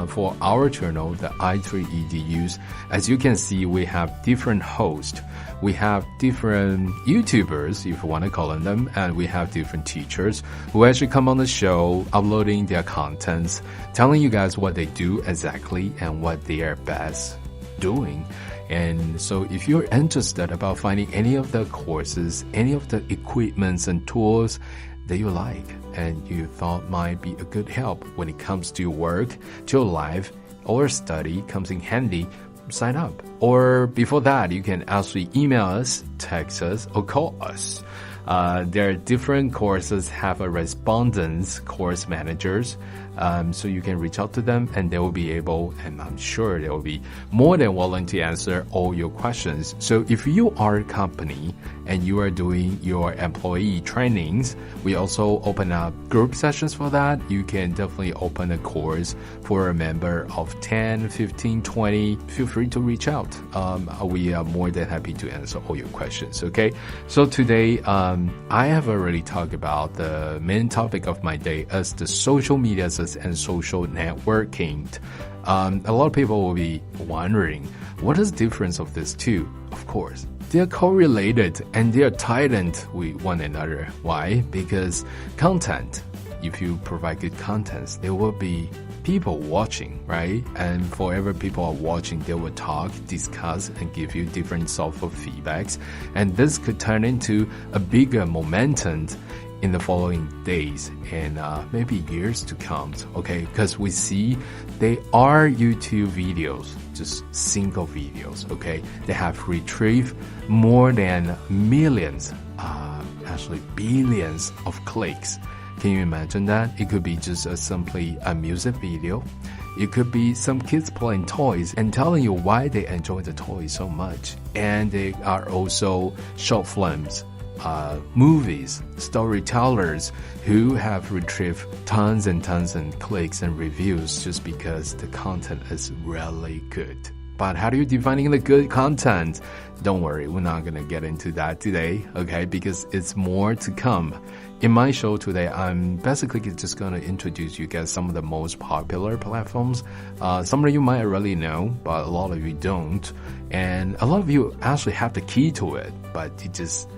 For our channel, the i3EDUs, as you can see, we have different hosts. We have different YouTubers, if you want to call them, and we have different teachers who actually come on the show, uploading their contents, telling you guys what they do exactly and what they are best doing. And so if you're interested about finding any of the courses, any of the equipments and tools that you like and you thought might be a good help when it comes to your work, to your life, or study comes in handy, sign up. Or before that, you can actually email us, text us, or call us. There are different courses have a respondents course managers. So you can reach out to them and they will be able, and I'm sure they will be more than willing to answer all your questions. So if you are a company and you are doing your employee trainings, we also open up group sessions for that. You can definitely open a course for a member of 10, 15, 20. Feel free to reach out. We are more than happy to answer all your questions, okay? So today, I have already talked about the main topic of my day as the social media and social networking. A lot of people will be wondering, what is the difference of these two? Of course, they are correlated and they are tied in with one another. Why? Because content, if you provide good contents, there will be people watching, right? And forever people are watching, they will talk, discuss, and give you different sort of feedbacks. And this could turn into a bigger momentum in the following days and maybe years to come, okay? Because we see they are YouTube videos, just single videos, okay? They have retrieved more than millions, actually billions of clicks. Can you imagine that? It could be just simply a music video. It could be some kids playing toys and telling you why they enjoy the toys so much. And they are also short films, movies, storytellers who have retrieved tons and tons of clicks and reviews just because the content is really good. But how do you define the good content? Don't worry, we're not going to get into that today, okay? Because it's more to come. In my show today, I'm basically just going to introduce you guys some of the most popular platforms. Some of you might already know, but a lot of you don't. And a lot of you actually have the key to it, but you just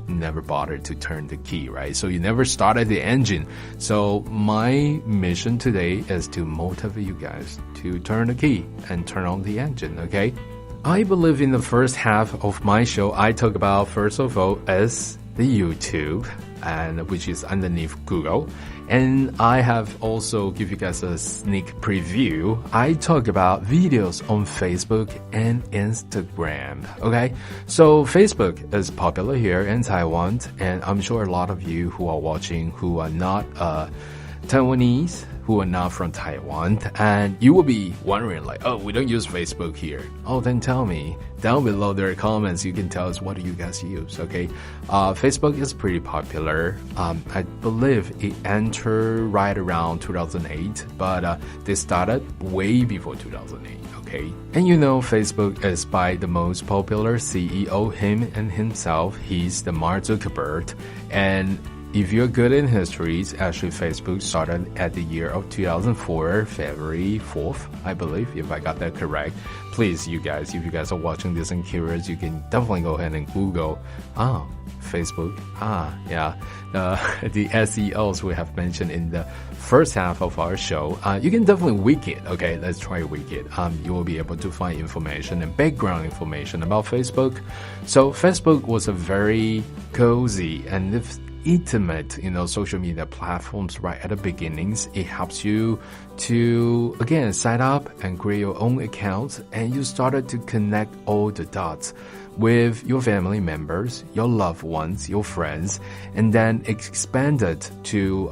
never bothered to turn the key, right? So you never started the engine. So my mission today is to motivate you guys to turn the key and turn on the engine, okay? I believe in the first half of my show, I talk about, first of all, is the YouTube, and which is underneath Google. And I have also give you guys a sneak preview. I talk about videos on Facebook and Instagram. Okay, so Facebook is popular here in Taiwan, and I'm sure a lot of you who are watching who are not Taiwanese, who are not from Taiwan, and you will be wondering like, oh, we don't use Facebook here. Oh, then tell me. Down below there are comments, you can tell us what do you guys use, okay? Facebook is pretty popular. I believe it entered right around 2008, but they started way before 2008, okay? And Facebook is by the most popular CEO, him and himself. He's the Mark Zuckerberg. And if you're good in histories, actually Facebook started at the year of 2004, February 4th, I believe, if I got that correct. Please, you guys, if you guys are watching this and curious, you can definitely go ahead and Google, Facebook, yeah, the SEOs we have mentioned in the first half of our show. You can definitely Wiki it, okay? Let's try Wiki it. You will be able to find information and background information about Facebook. So Facebook was a very cozy and intimate, social media platforms right at the beginnings. It helps you to, again, sign up and create your own account, and you started to connect all the dots with your family members, your loved ones, your friends, and then expanded to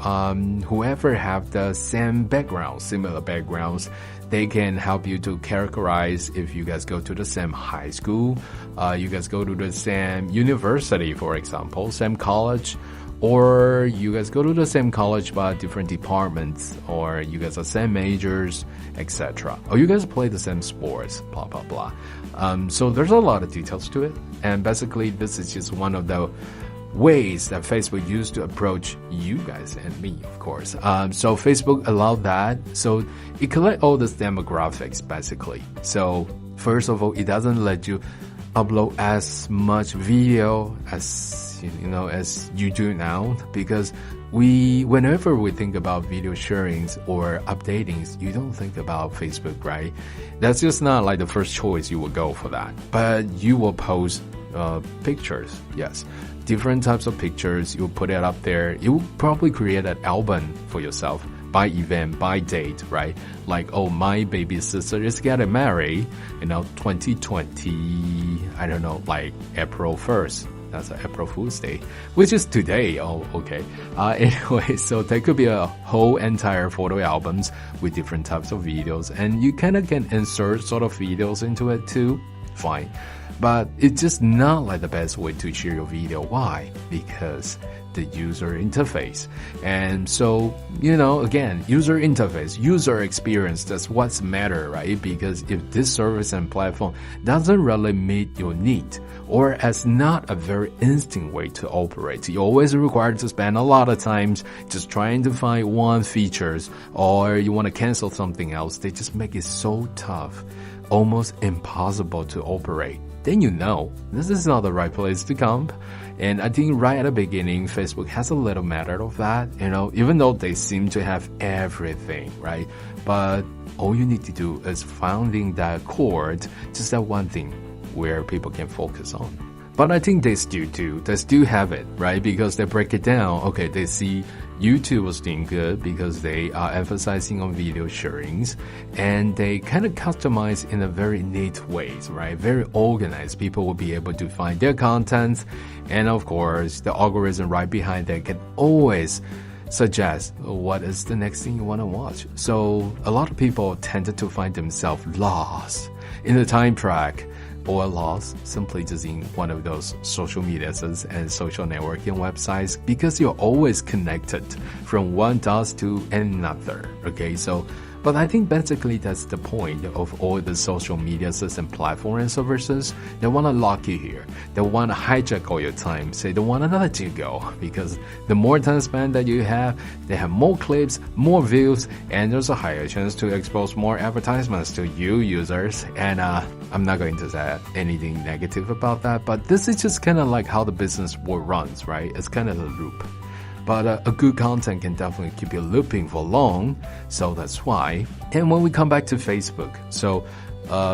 whoever have the same background, similar backgrounds. They can help you to characterize if you guys go to the same high school, you guys go to the same university, for example, same college, or you guys go to the same college but different departments, or you guys are same majors, etc. Or you guys play the same sports, blah, blah, blah. So there's a lot of details to it. And basically, this is just one of the ways that Facebook used to approach you guys and me, of course. So Facebook allowed that. So it collects all this demographics, basically. So first of all, it doesn't let you upload as much video as as you do now, because whenever we think about video sharings or updatings, you don't think about Facebook, right? That's just not like the first choice you will go for that. But you will post pictures, yes. Different types of pictures, you'll put it up there. You will probably create an album for yourself by event, by date, right? Like, oh, my baby sister is getting married, 2020, I don't know, like April 1st. That's April Fool's Day, which is today. Oh, okay. Anyway, so there could be a whole entire photo albums with different types of videos, and you kind of can insert sort of videos into it too. Fine. But it's just not like the best way to share your video. Why? Because the user interface. And so, again, user interface, user experience, that's what's matter, right? Because if this service and platform doesn't really meet your need, or as not a very instant way to operate, you're always required to spend a lot of time just trying to find one features, or you want to cancel something else, they just make it so tough, almost impossible to operate. Then this is not the right place to come. And I think right at the beginning, Facebook has a little matter of that, even though they seem to have everything, right? But all you need to do is finding that chord, just that one thing where people can focus on. But I think they still do. They still have it, right? Because they break it down. Okay, they see YouTube was doing good because they are emphasizing on video sharings, and they kind of customize in a very neat ways, right? Very organized. People will be able to find their content, and of course, the algorithm right behind that can always suggest what is the next thing you want to watch. So a lot of people tended to find themselves lost in the time track, or lost simply just in one of those social medias and social networking websites, because you're always connected from one dot to another. Okay, so but I think basically that's the point of all the social media and platform and services. They want to lock you here. They want to hijack all your time. They don't want to let you go, because the more time spent that you have, they have more clips, more views, and there's a higher chance to expose more advertisements to you users. And I'm not going to say anything negative about that, but this is just kind of like how the business world runs, right? It's kind of a loop. But a good content can definitely keep you looping for long, so that's why. And when we come back to Facebook, so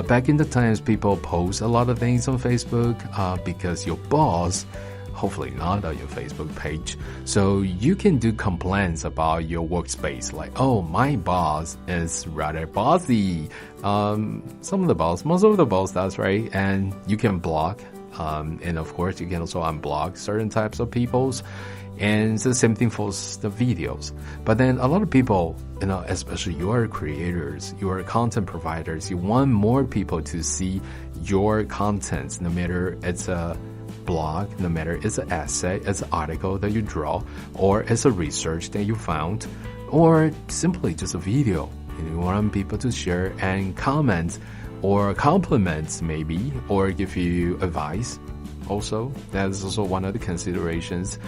back in the times, people post a lot of things on Facebook because your boss, hopefully not on your Facebook page, so you can do complaints about your workspace, like, oh, my boss is rather bossy. Most of the boss, that's right, and you can block. And of course, you can also unblock certain types of peoples. And it's the same thing for the videos. But then a lot of people, especially your creators, your content providers, you want more people to see your content, no matter it's a blog, no matter it's an essay, it's an article that you draw, or it's a research that you found, or simply just a video. You want people to share and comment or compliments maybe, or give you advice. Also, that is also one of the considerations.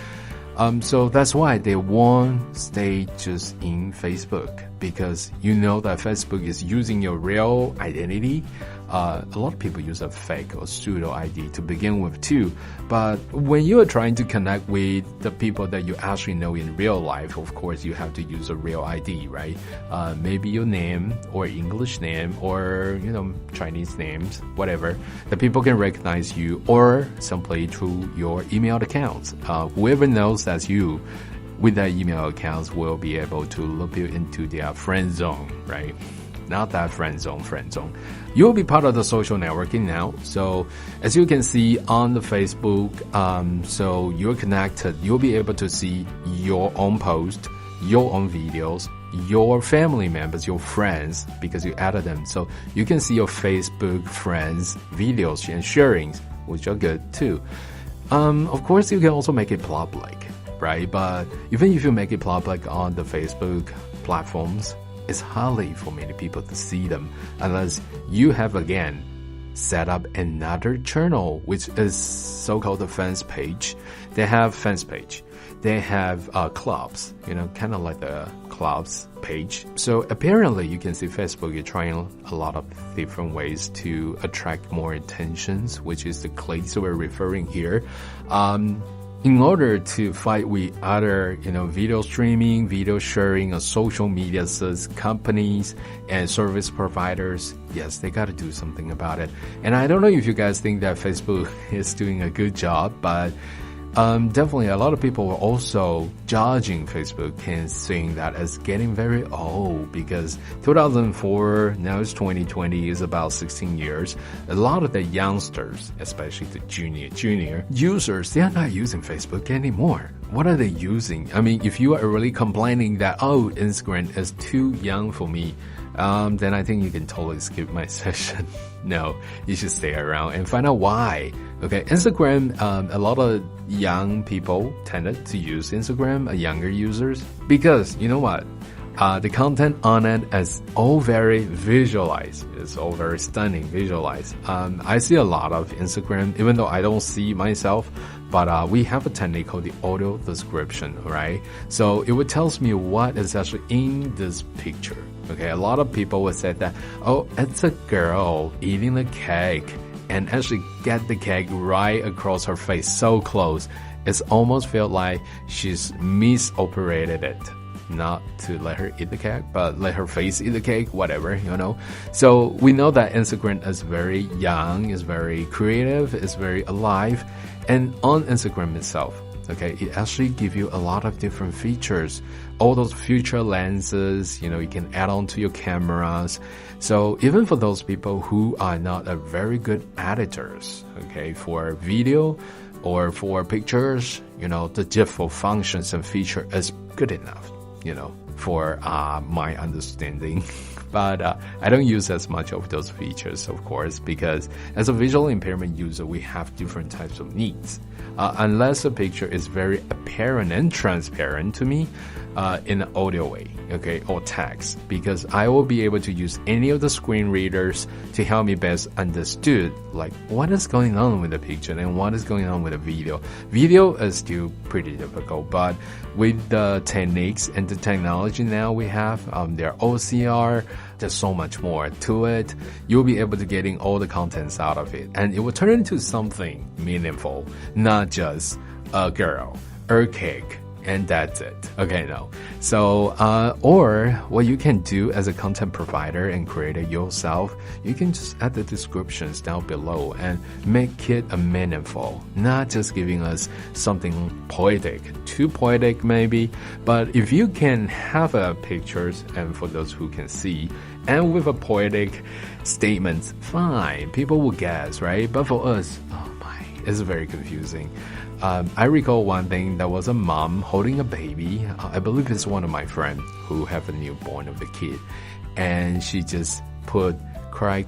So that's why they won't stay just in Facebook, because you know that Facebook is using your real identity. A lot of people use a fake or pseudo ID to begin with too. But when you are trying to connect with the people that you actually know in real life, of course, you have to use a real ID, right? Maybe your name or English name or, Chinese names, whatever. The people can recognize you, or simply through your email accounts. Whoever knows that's you with that email accounts will be able to loop you into their friend zone, right? Not that friend zone. You'll be part of the social networking now. So as you can see on the Facebook, so you're connected. You'll be able to see your own post, your own videos, your family members, your friends, because you added them. So you can see your Facebook friends' videos and sharings, which are good too. Of course, you can also make it public, right? But even if you make it public on the Facebook platforms, it's hardly for many people to see them unless you have, again, set up another channel, which is so-called the fans page. They have fans page. They have clubs, kind of like the clubs page. So apparently you can see Facebook is trying a lot of different ways to attract more attentions, which is the clicks we're referring here. In order to fight with other, video streaming, video sharing, or social media companies and service providers, yes, they got to do something about it. And I don't know if you guys think that Facebook is doing a good job, but definitely a lot of people are also judging Facebook and saying that it's getting very old, because 2004, now it's 2020, is about 16 years. A lot of the youngsters, especially the junior users, they are not using Facebook anymore. What are they using? I mean, if you are really complaining that, Instagram is too young for me, then I think you can totally skip my session. No, you should stay around and find out why. Okay, Instagram, a lot of young people tended to use Instagram, younger users, because you know what? The content on it is all very visualized. It's all very stunning, visualized. I see a lot of Instagram, even though I don't see myself, but we have a technique called the audio description, right? So it would tells me what is actually in this picture. Okay, a lot of people would say that, it's a girl eating the cake, and actually get the cake right across her face, so close. It's almost felt like she's misoperated it. Not to let her eat the cake, but let her face eat the cake, whatever, So we know that Instagram is very young, is very creative, is very alive. And on Instagram itself, okay, it actually gives you a lot of different features. All those future lenses, you can add on to your cameras. So even for those people who are not a very good editors, okay, for video or for pictures, the default functions and feature is good enough, for my understanding. But I don't use as much of those features, of course, because as a visual impairment user, we have different types of needs. Unless a picture is very apparent and transparent to me in an audio way, okay, or text, because I will be able to use any of the screen readers to help me best understood, like what is going on with the picture and what is going on with the video. Video is still pretty difficult, but with the techniques and the technology now we have, their OCR, there's so much more to it. You'll be able to getting all the contents out of it, and it will turn into something meaningful, not just a girl, a cake, and that's it. Okay, no. So, or what you can do as a content provider and creator yourself, you can just add the descriptions down below and make it meaningful, not just giving us something poetic, too poetic maybe, but if you can have pictures, and for those who can see, and with a poetic statement, fine, people will guess, right? But for us, it's very confusing. I recall one thing, that was a mom holding a baby. I believe it's one of my friends who have a newborn of a kid. And she just put cry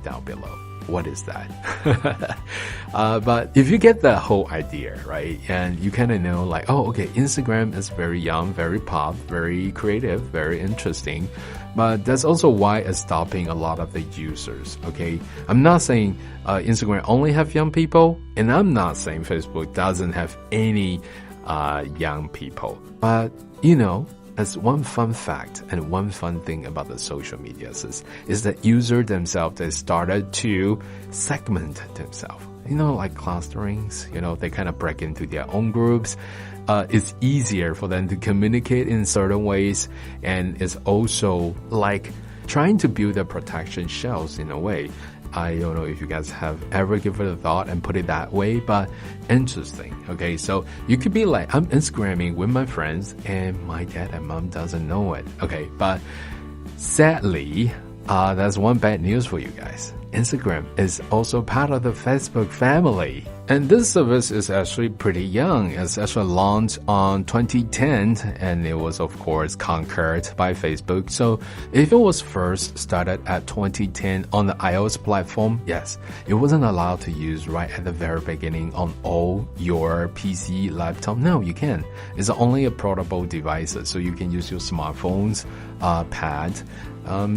down below. what is that? But if you get the whole idea, right, and you kind of know like, oh, okay, Instagram is very young, very pop, very creative, very interesting. But that's also why it's stopping a lot of the users, okay? I'm not saying Instagram only have young people, and I'm not saying Facebook doesn't have any young people. But, as one fun fact and one fun thing about the social media is that users themselves, they started to segment themselves. Like clusterings, they kind of break into their own groups. It's easier for them to communicate in certain ways, and it's also like trying to build a protection shells in a way. I don't know if you guys have ever given it a thought and put it that way, but interesting. Okay, so you could be like, I'm Instagramming with my friends and my dad and mom doesn't know it. Okay, but sadly, that's one bad news for you guys. Instagram is also part of the Facebook family. And this service is actually pretty young. It's actually launched on 2010, and it was, of course, conquered by Facebook. So if it was first started at 2010 on the iOS platform, yes, it wasn't allowed to use right at the very beginning on all your PC, laptop. No, you can. It's only a portable device, so you can use your smartphones, pad.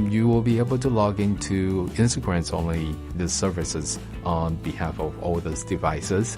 You will be able to log into Instagram's only the services on behalf of all those devices.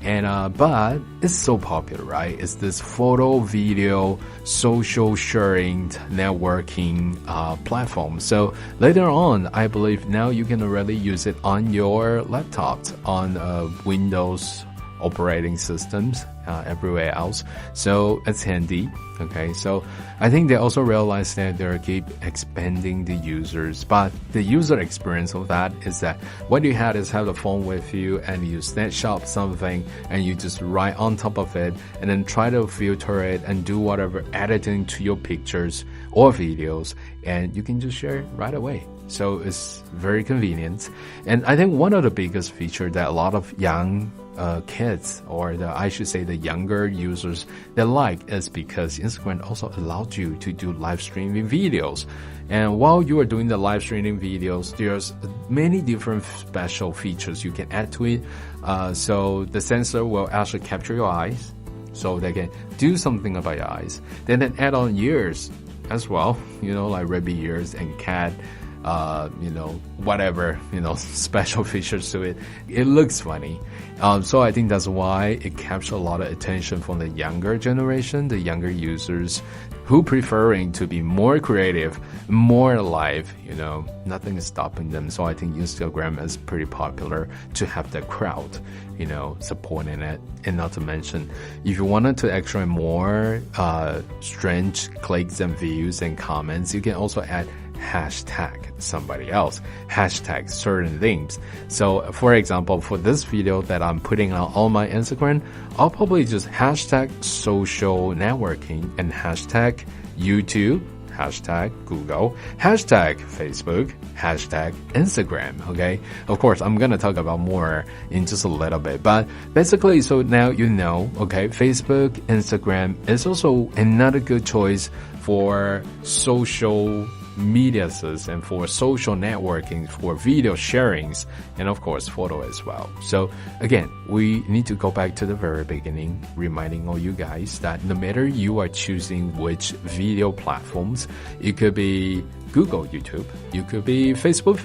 And but it's so popular, right? It's this photo, video, social sharing, networking platform. So later on, I believe now you can already use it on your laptops, on Windows operating systems, everywhere else. So it's handy. Okay, so I think they also realize that they keep expanding the users, but the user experience of that is that what you had is have the phone with you and you snapshot something and you just write on top of it and then try to filter it and do whatever editing to your pictures or videos, and you can just share it right away. So it's very convenient. And I think one of the biggest features that a lot of young kids, or I should say the younger users, they like is because Instagram also allowed you to do live streaming videos. And while you are doing the live streaming videos, there's many different special features you can add to it. So the sensor will actually capture your eyes, so they can do something about your eyes. Then add on ears as well, like rabbit ears and cat, whatever, special features to it. It looks funny. So I think that's why it captures a lot of attention from the younger generation, the younger users who preferring to be more creative, more alive, nothing is stopping them. So I think Instagram is pretty popular to have the crowd, supporting it. And not to mention, if you wanted to actually more strange clicks and views and comments, you can also add hashtag somebody else, hashtag certain things. So for example, for this video that I'm putting out on my Instagram, I'll probably just hashtag social networking and hashtag YouTube, hashtag Google, hashtag Facebook, hashtag Instagram. Okay, of course I'm gonna talk about more in just a little bit, but basically, so now okay, Facebook, Instagram is also another good choice for social medias and for social networking, for video sharings, and of course photo as well. So again, we need to go back to the very beginning, reminding all you guys that no matter you are choosing which video platforms, it could be Google, YouTube, you could be Facebook,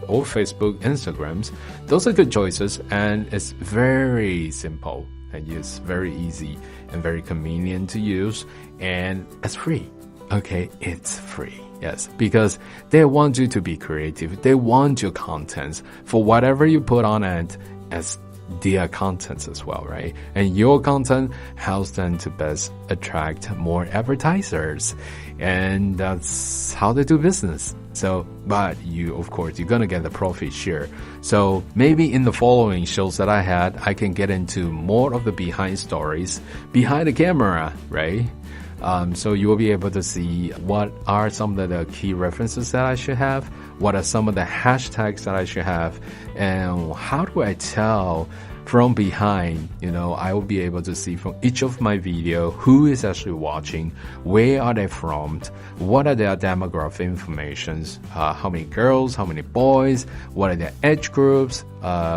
or Facebook, Instagrams. Those are good choices, and it's very simple and it's very easy and very convenient to use, and it's free. Okay, it's free. Yes, because they want you to be creative. They want your contents for whatever you put on it as their contents as well, right? And your content helps them to best attract more advertisers. And that's how they do business. So, but of course, you're going to get the profit share. So maybe in the following shows that I had, I can get into more of the behind stories, behind the camera, right? So you will be able to see what are some of the key references that I should have, what are some of the hashtags that I should have, and how do I tell from behind, I will be able to see from each of my video who is actually watching, where are they from, what are their demographic informations, how many girls, how many boys, what are their age groups,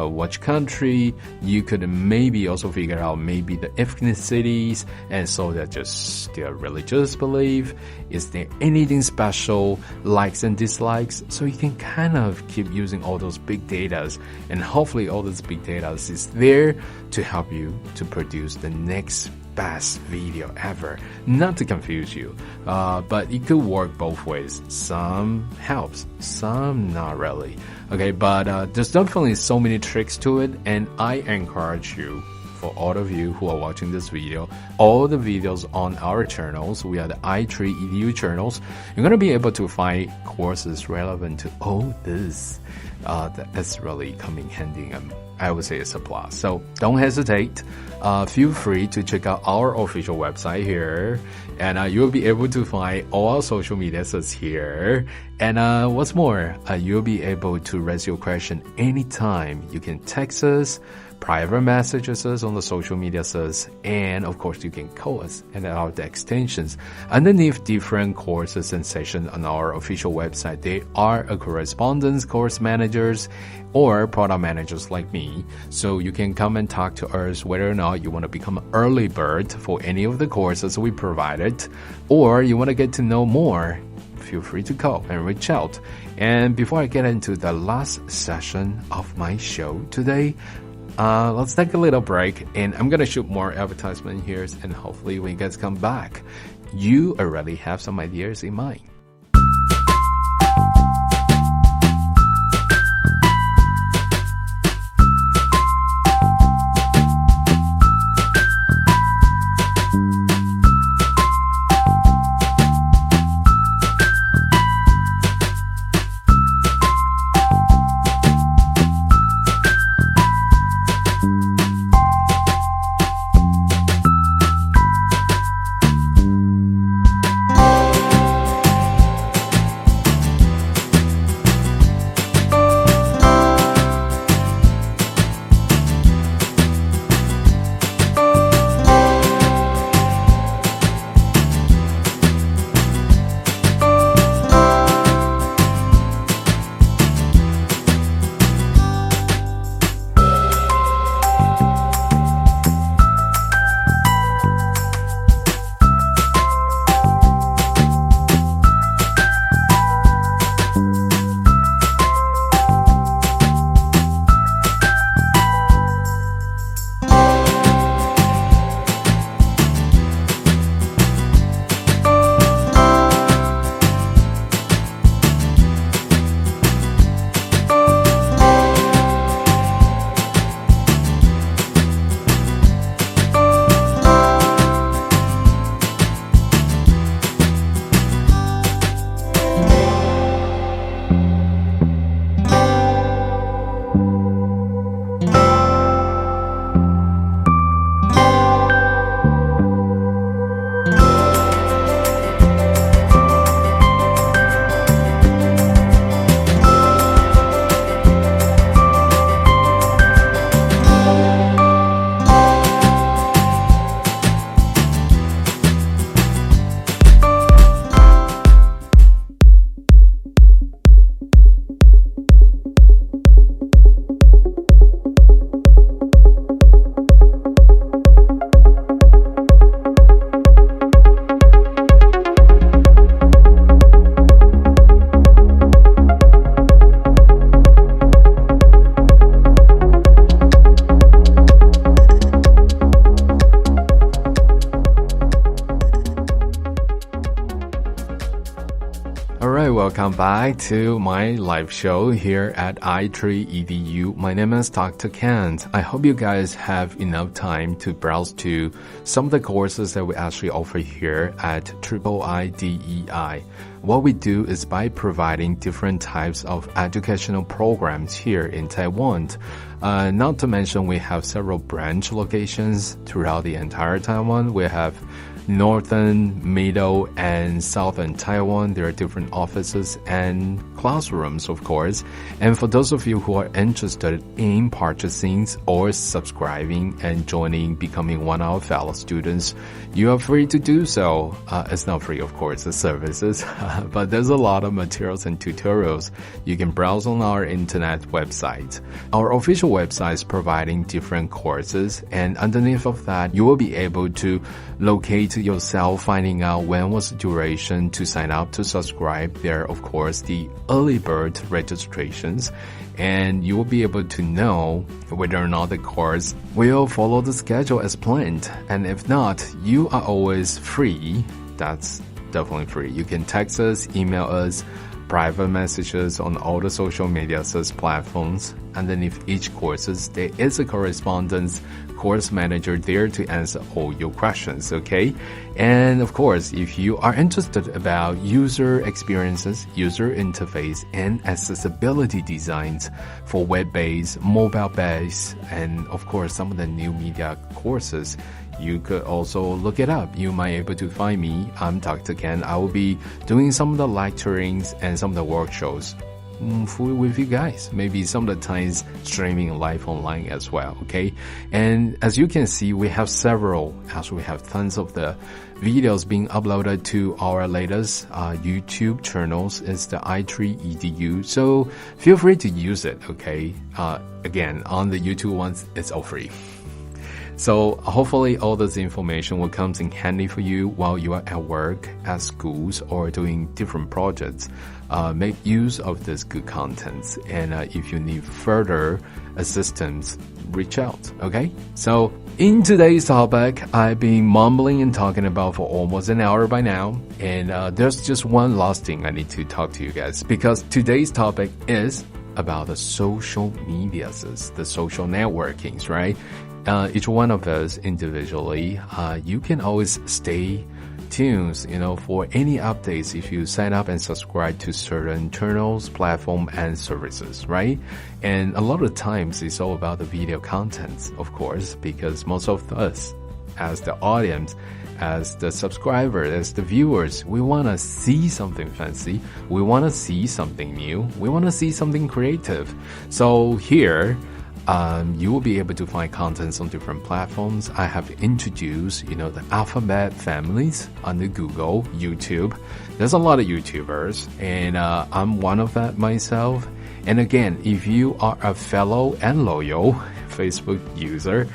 which country. You could maybe also figure out maybe the ethnicities, and so that just their religious belief. Is there anything special, likes and dislikes? So you can kind of keep using all those big data, and hopefully all those big data is there to help you to produce the next best video ever. Not to confuse you, but it could work both ways. Some helps, some not really. Okay, but there's definitely so many tricks to it, and I encourage you, for all of you who are watching this video, all the videos on our channels, we are the i3edu channels, you're going to be able to find courses relevant to all this. That's really coming handy, and I would say it's a plus. So don't hesitate. Feel free to check out our official website here, and you'll be able to find all our social media sites here. And what's more, you'll be able to raise your question anytime. You can text us, private messages us on the social media sites, and of course you can call us and our extensions underneath different courses and sessions on our official website. They are a correspondence course managers or product managers like me, so you can come and talk to us whether or not you want to become an early bird for any of the courses we provided, or you want to get to know more. Feel free to call and reach out. And before I get into the last session of my show today, let's take a little break, and I'm gonna shoot more advertisement here, and hopefully when you guys come back, you already have some ideas in mind. Welcome back to my live show here at i3edu. My name is Dr. Kent. I hope you guys have enough time to browse to some of the courses that we actually offer here at IIDEI. What we do is by providing different types of educational programs here in Taiwan. Not to mention we have several branch locations throughout the entire Taiwan. We have Northern, Middle, and Southern Taiwan. There are different offices and classrooms, of course. And for those of you who are interested in purchasing or subscribing and becoming one of our fellow students, you are free to do so. It's not free, of course, the services, but there's a lot of materials and tutorials you can browse on our internet website. Our official website is providing different courses, and underneath of that, you will be able to locate yourself, finding out when was the duration to sign up to subscribe. There, of course, the early bird registrations, and you will be able to know whether or not the course will follow the schedule as planned. And if not, you are always free. That's definitely free. You can text us, email us, private messages on all the social media platforms. Underneath each courses, there is a correspondence course manager there to answer all your questions, okay? And of course, if you are interested about user experiences, user interface, and accessibility designs for web-based, mobile-based, and of course, some of the new media courses, you could also look it up. You might be able to find me. I'm Dr. Ken. I will be doing some of the lecturings and some of the workshops with you guys. Maybe some of the times streaming live online as well, okay? And as you can see, we have tons of the videos being uploaded to our latest YouTube channels. It's the i3edu, so feel free to use it, okay? Again, on the YouTube ones, it's all free. So hopefully all this information will come in handy for you while you are at work, at schools, or doing different projects. Make use of this good contents. And if you need further assistance, reach out, okay? So in today's topic, I've been mumbling and talking about for almost an hour by now. And there's just one last thing I need to talk to you guys, because today's topic is about the social medias, the social networkings, right? Each one of us individually, you can always stay tuned, for any updates if you sign up and subscribe to certain channels, platform, and services, right? And a lot of times it's all about the video contents, of course, because most of us, as the audience, as the subscriber, as the viewers, we want to see something fancy. We want to see something new. We want to see something creative. So here, you will be able to find contents on different platforms. I have introduced, the alphabet families under Google, YouTube. There's a lot of YouTubers, and I'm one of that myself. And again, if you are a fellow and loyal Facebook user,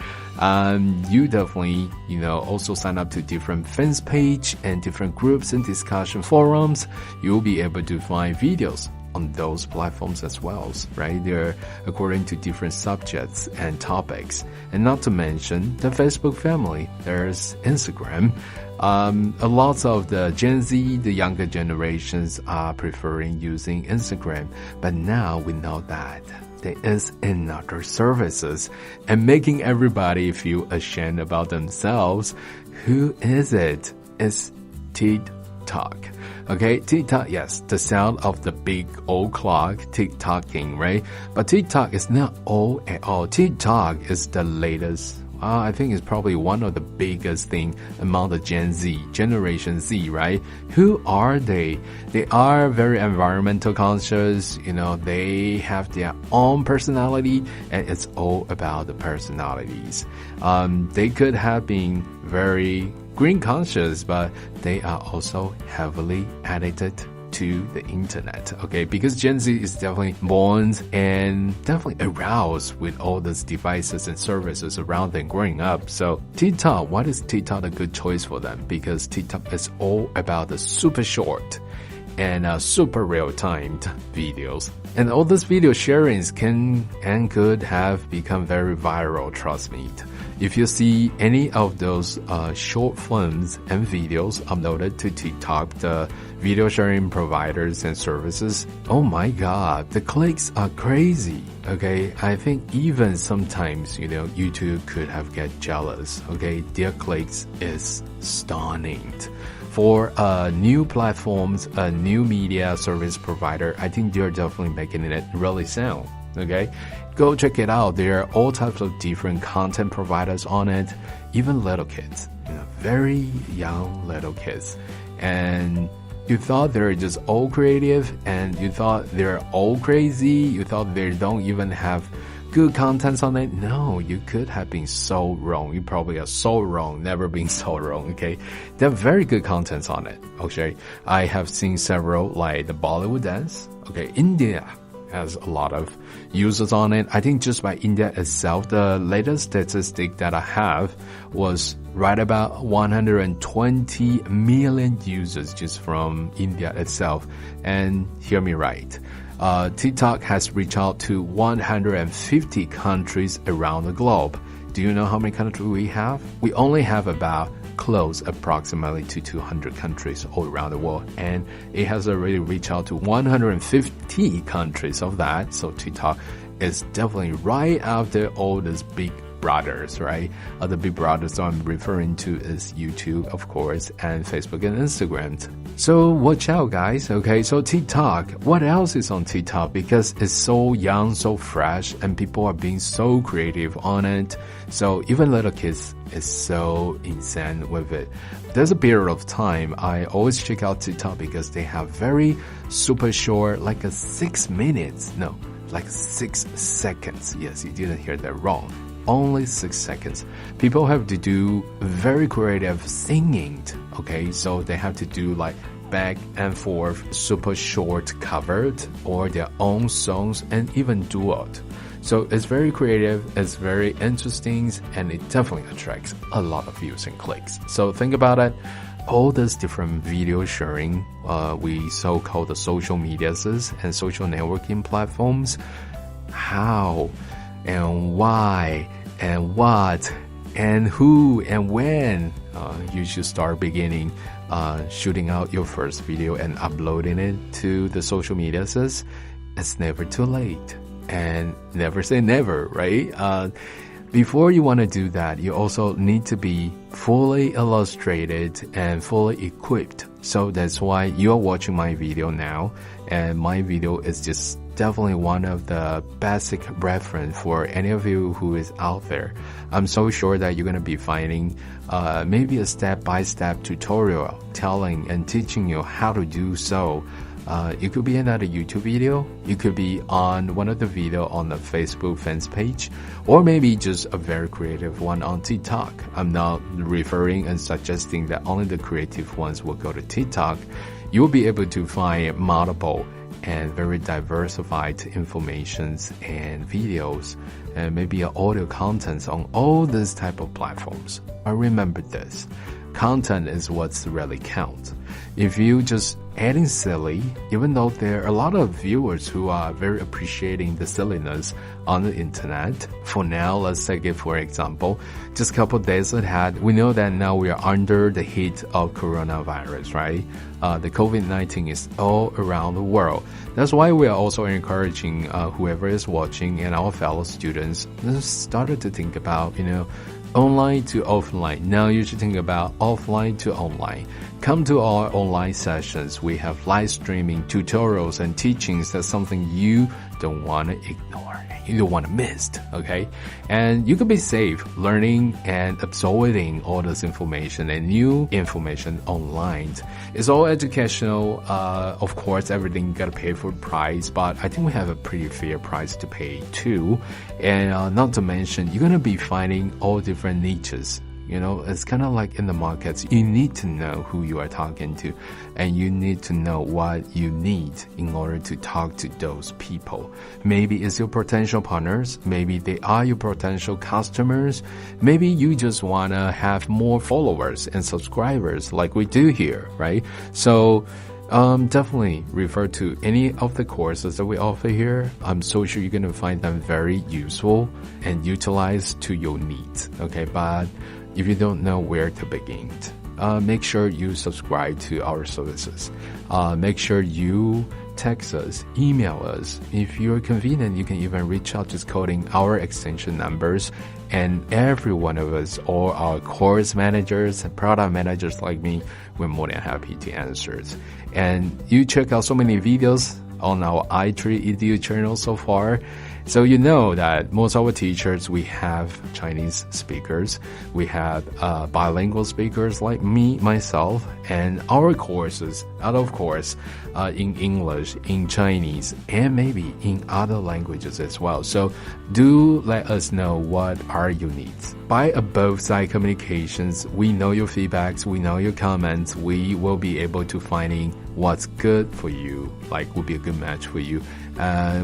you definitely, also sign up to different fans page and different groups and discussion forums. You'll be able to find videos on those platforms as well, right? They're according to different subjects and topics. And not to mention the Facebook family. There's Instagram. A lot of the Gen Z, the younger generations, are preferring using Instagram. But now we know that there is another services and making everybody feel ashamed about themselves. Who is it? It's TikTok. Okay, TikTok, yes, the sound of the big old clock, tick-tocking, right? But TikTok is not old at all. TikTok is the latest. I think it's probably one of the biggest thing among the Generation Z, right? Who are they? They are very environmental conscious, they have their own personality, and it's all about the personalities. They could have been very green conscious, but they are also heavily addicted to the internet, okay? Because Gen Z is definitely born and definitely aroused with all these devices and services around them growing up. So TikTok, what is TikTok a good choice for them? Because TikTok is all about the super short and super real-timed videos. And all these video sharings can and could have become very viral, trust me. If you see any of those short films and videos uploaded to TikTok, the video sharing providers and services, oh my god, the clicks are crazy, okay? I think even sometimes, YouTube could have get jealous, okay? Their clicks is stunning. For new platforms, a new media service provider, I think they're definitely making it really sound. okay? Go check it out. There are all types of different content providers on it, even little kids, very young little kids. And you thought they're just all creative, and you thought they're all crazy, you thought they don't even have good contents on it. No, you could have been so wrong. You probably are so wrong, never been so wrong, okay? There are very good contents on it, okay? I have seen several, like the Bollywood dance, okay? India has a lot of users on it. I think just by India itself, the latest statistic that I have was right about 120 million users just from India itself. And hear me right. TikTok has reached out to 150 countries around the globe. Do you know how many countries we have? We only have about close approximately to 200 countries all around the world, and it has already reached out to 150 countries of that. So TikTok is definitely right after all these big brothers, right? The big brothers I'm referring to is YouTube, of course, and Facebook and Instagram. So watch out, guys. Okay, so TikTok, what else is on TikTok? Because it's so young, so fresh, and people are being so creative on it. So even little kids is so insane with it. There's a period of time I always check out TikTok because they have very super short, like a 6 minutes. No, like 6 seconds. Yes, you didn't hear that wrong. Only 6 seconds. People have to do very creative singing, okay? So they have to do like back and forth, super short covered, or their own songs, and even duet. So it's very creative, it's very interesting, and it definitely attracts a lot of views and clicks. So think about it. All these different video sharing, we so-called the social medias and social networking platforms, how and why and what and who and when you should start beginning shooting out your first video and uploading it to the social medias. It's never too late, and never say never, right? Before you want to do that, you also need to be fully illustrated and fully equipped. So that's why you are watching my video now, and my video is just definitely one of the basic reference for any of you who is out there. I'm so sure that you're going to be finding maybe a step-by-step tutorial telling and teaching you how to do so. It could be another YouTube video, you could be on one of the video on the Facebook fans page, or maybe just a very creative one on TikTok. I'm not referring and suggesting that only the creative ones will go to TikTok. You'll be able to find multiple and very diversified informations and videos and maybe audio contents on all these type of platforms. But remember this, content is what's really count. If you just adding silly, even though there are a lot of viewers who are very appreciating the silliness on the internet. For now, let's take it for example. Just a couple of days ahead, we know that now we are under the heat of coronavirus, right? The COVID-19 is all around the world. That's why we are also encouraging whoever is watching and our fellow students started to think about, online to offline. Now you should think about offline to online. Come to our online sessions. We have live streaming, tutorials, and teachings. That's something you don't want to ignore. You don't want to miss, okay? And you can be safe learning and absorbing all this information and new information online. It's all educational. Of course, everything you gotta pay for price, but I think we have a pretty fair price to pay too. And not to mention, you're gonna be finding all different niches. It's kind of like in the markets. You need to know who you are talking to, and you need to know what you need in order to talk to those people. Maybe it's your potential partners. Maybe they are your potential customers. Maybe you just want to have more followers and subscribers like we do here, right? So definitely refer to any of the courses that we offer here. I'm so sure you're going to find them very useful and utilized to your needs, okay? But if you don't know where to begin, make sure you subscribe to our services. Make sure you text us, email us. If you're convenient, you can even reach out just quoting our extension numbers. And every one of us, all our course managers and product managers like me, we're more than happy to answer it. And you check out so many videos on our i3 Edu channel so far. So you know that most of our teachers, we have Chinese speakers, we have bilingual speakers like me, myself, and our courses are of course in English, in Chinese, and maybe in other languages as well. So do let us know what are your needs. By both side communications, we know your feedbacks, we know your comments, we will be able to finding what's good for you, like will be a good match for you.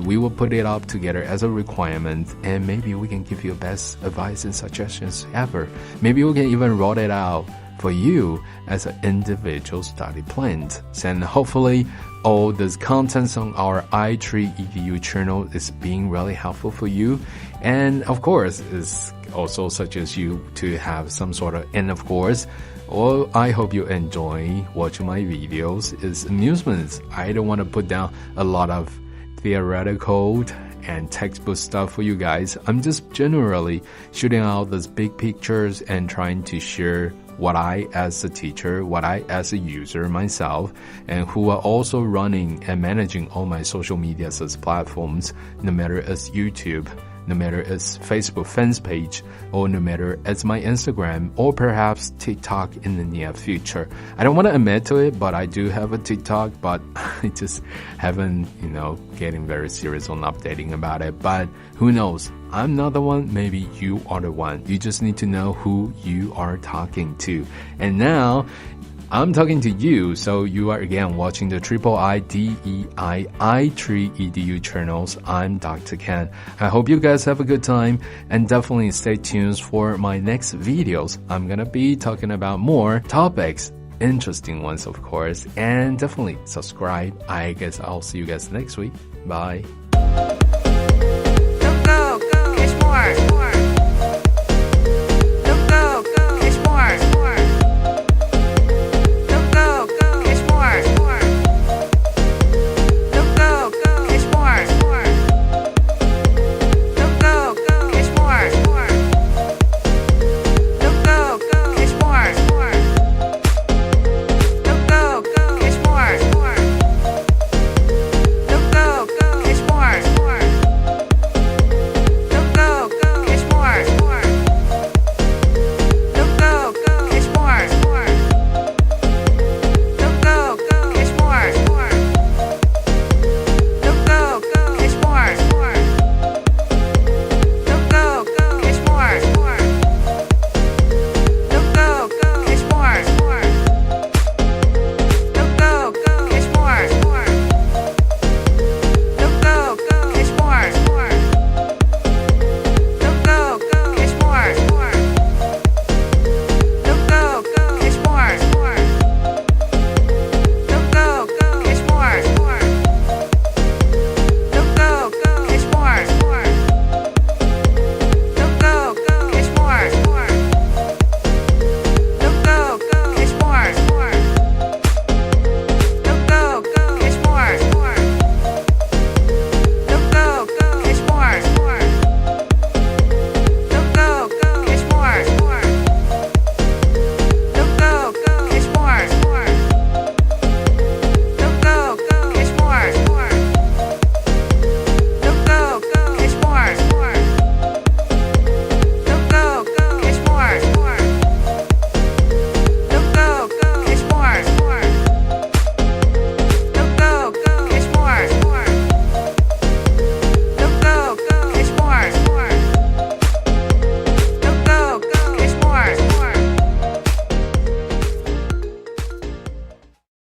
We will put it up together as a requirement, and maybe we can give you best advice and suggestions ever. Maybe we can even roll it out for you as an individual study plan. And hopefully all this contents on our i3edu channel is being really helpful for you. And of course, it's also suggest you to have some sort of, and of course, well, I hope you enjoy watching my videos. It's amusements. I don't want to put down a lot of theoretical and textbook stuff for you guys. I'm just generally shooting out these big pictures and trying to share what I as a teacher, what I as a user myself, and who are also running and managing all my social media as platforms, no matter as YouTube, no matter it's Facebook fans page, or no matter it's my Instagram, or perhaps TikTok in the near future. I don't want to admit to it, but I do have a TikTok, but I just haven't, getting very serious on updating about it. But who knows? I'm not the one, maybe you are the one. You just need to know who you are talking to. And now, I'm talking to you, so you are again watching the IIDEI i3edu channels. I'm Dr. Ken. I hope you guys have a good time, and definitely stay tuned for my next videos. I'm gonna be talking about more topics, interesting ones of course, and definitely subscribe. I guess I'll see you guys next week. Bye. Go, catch more.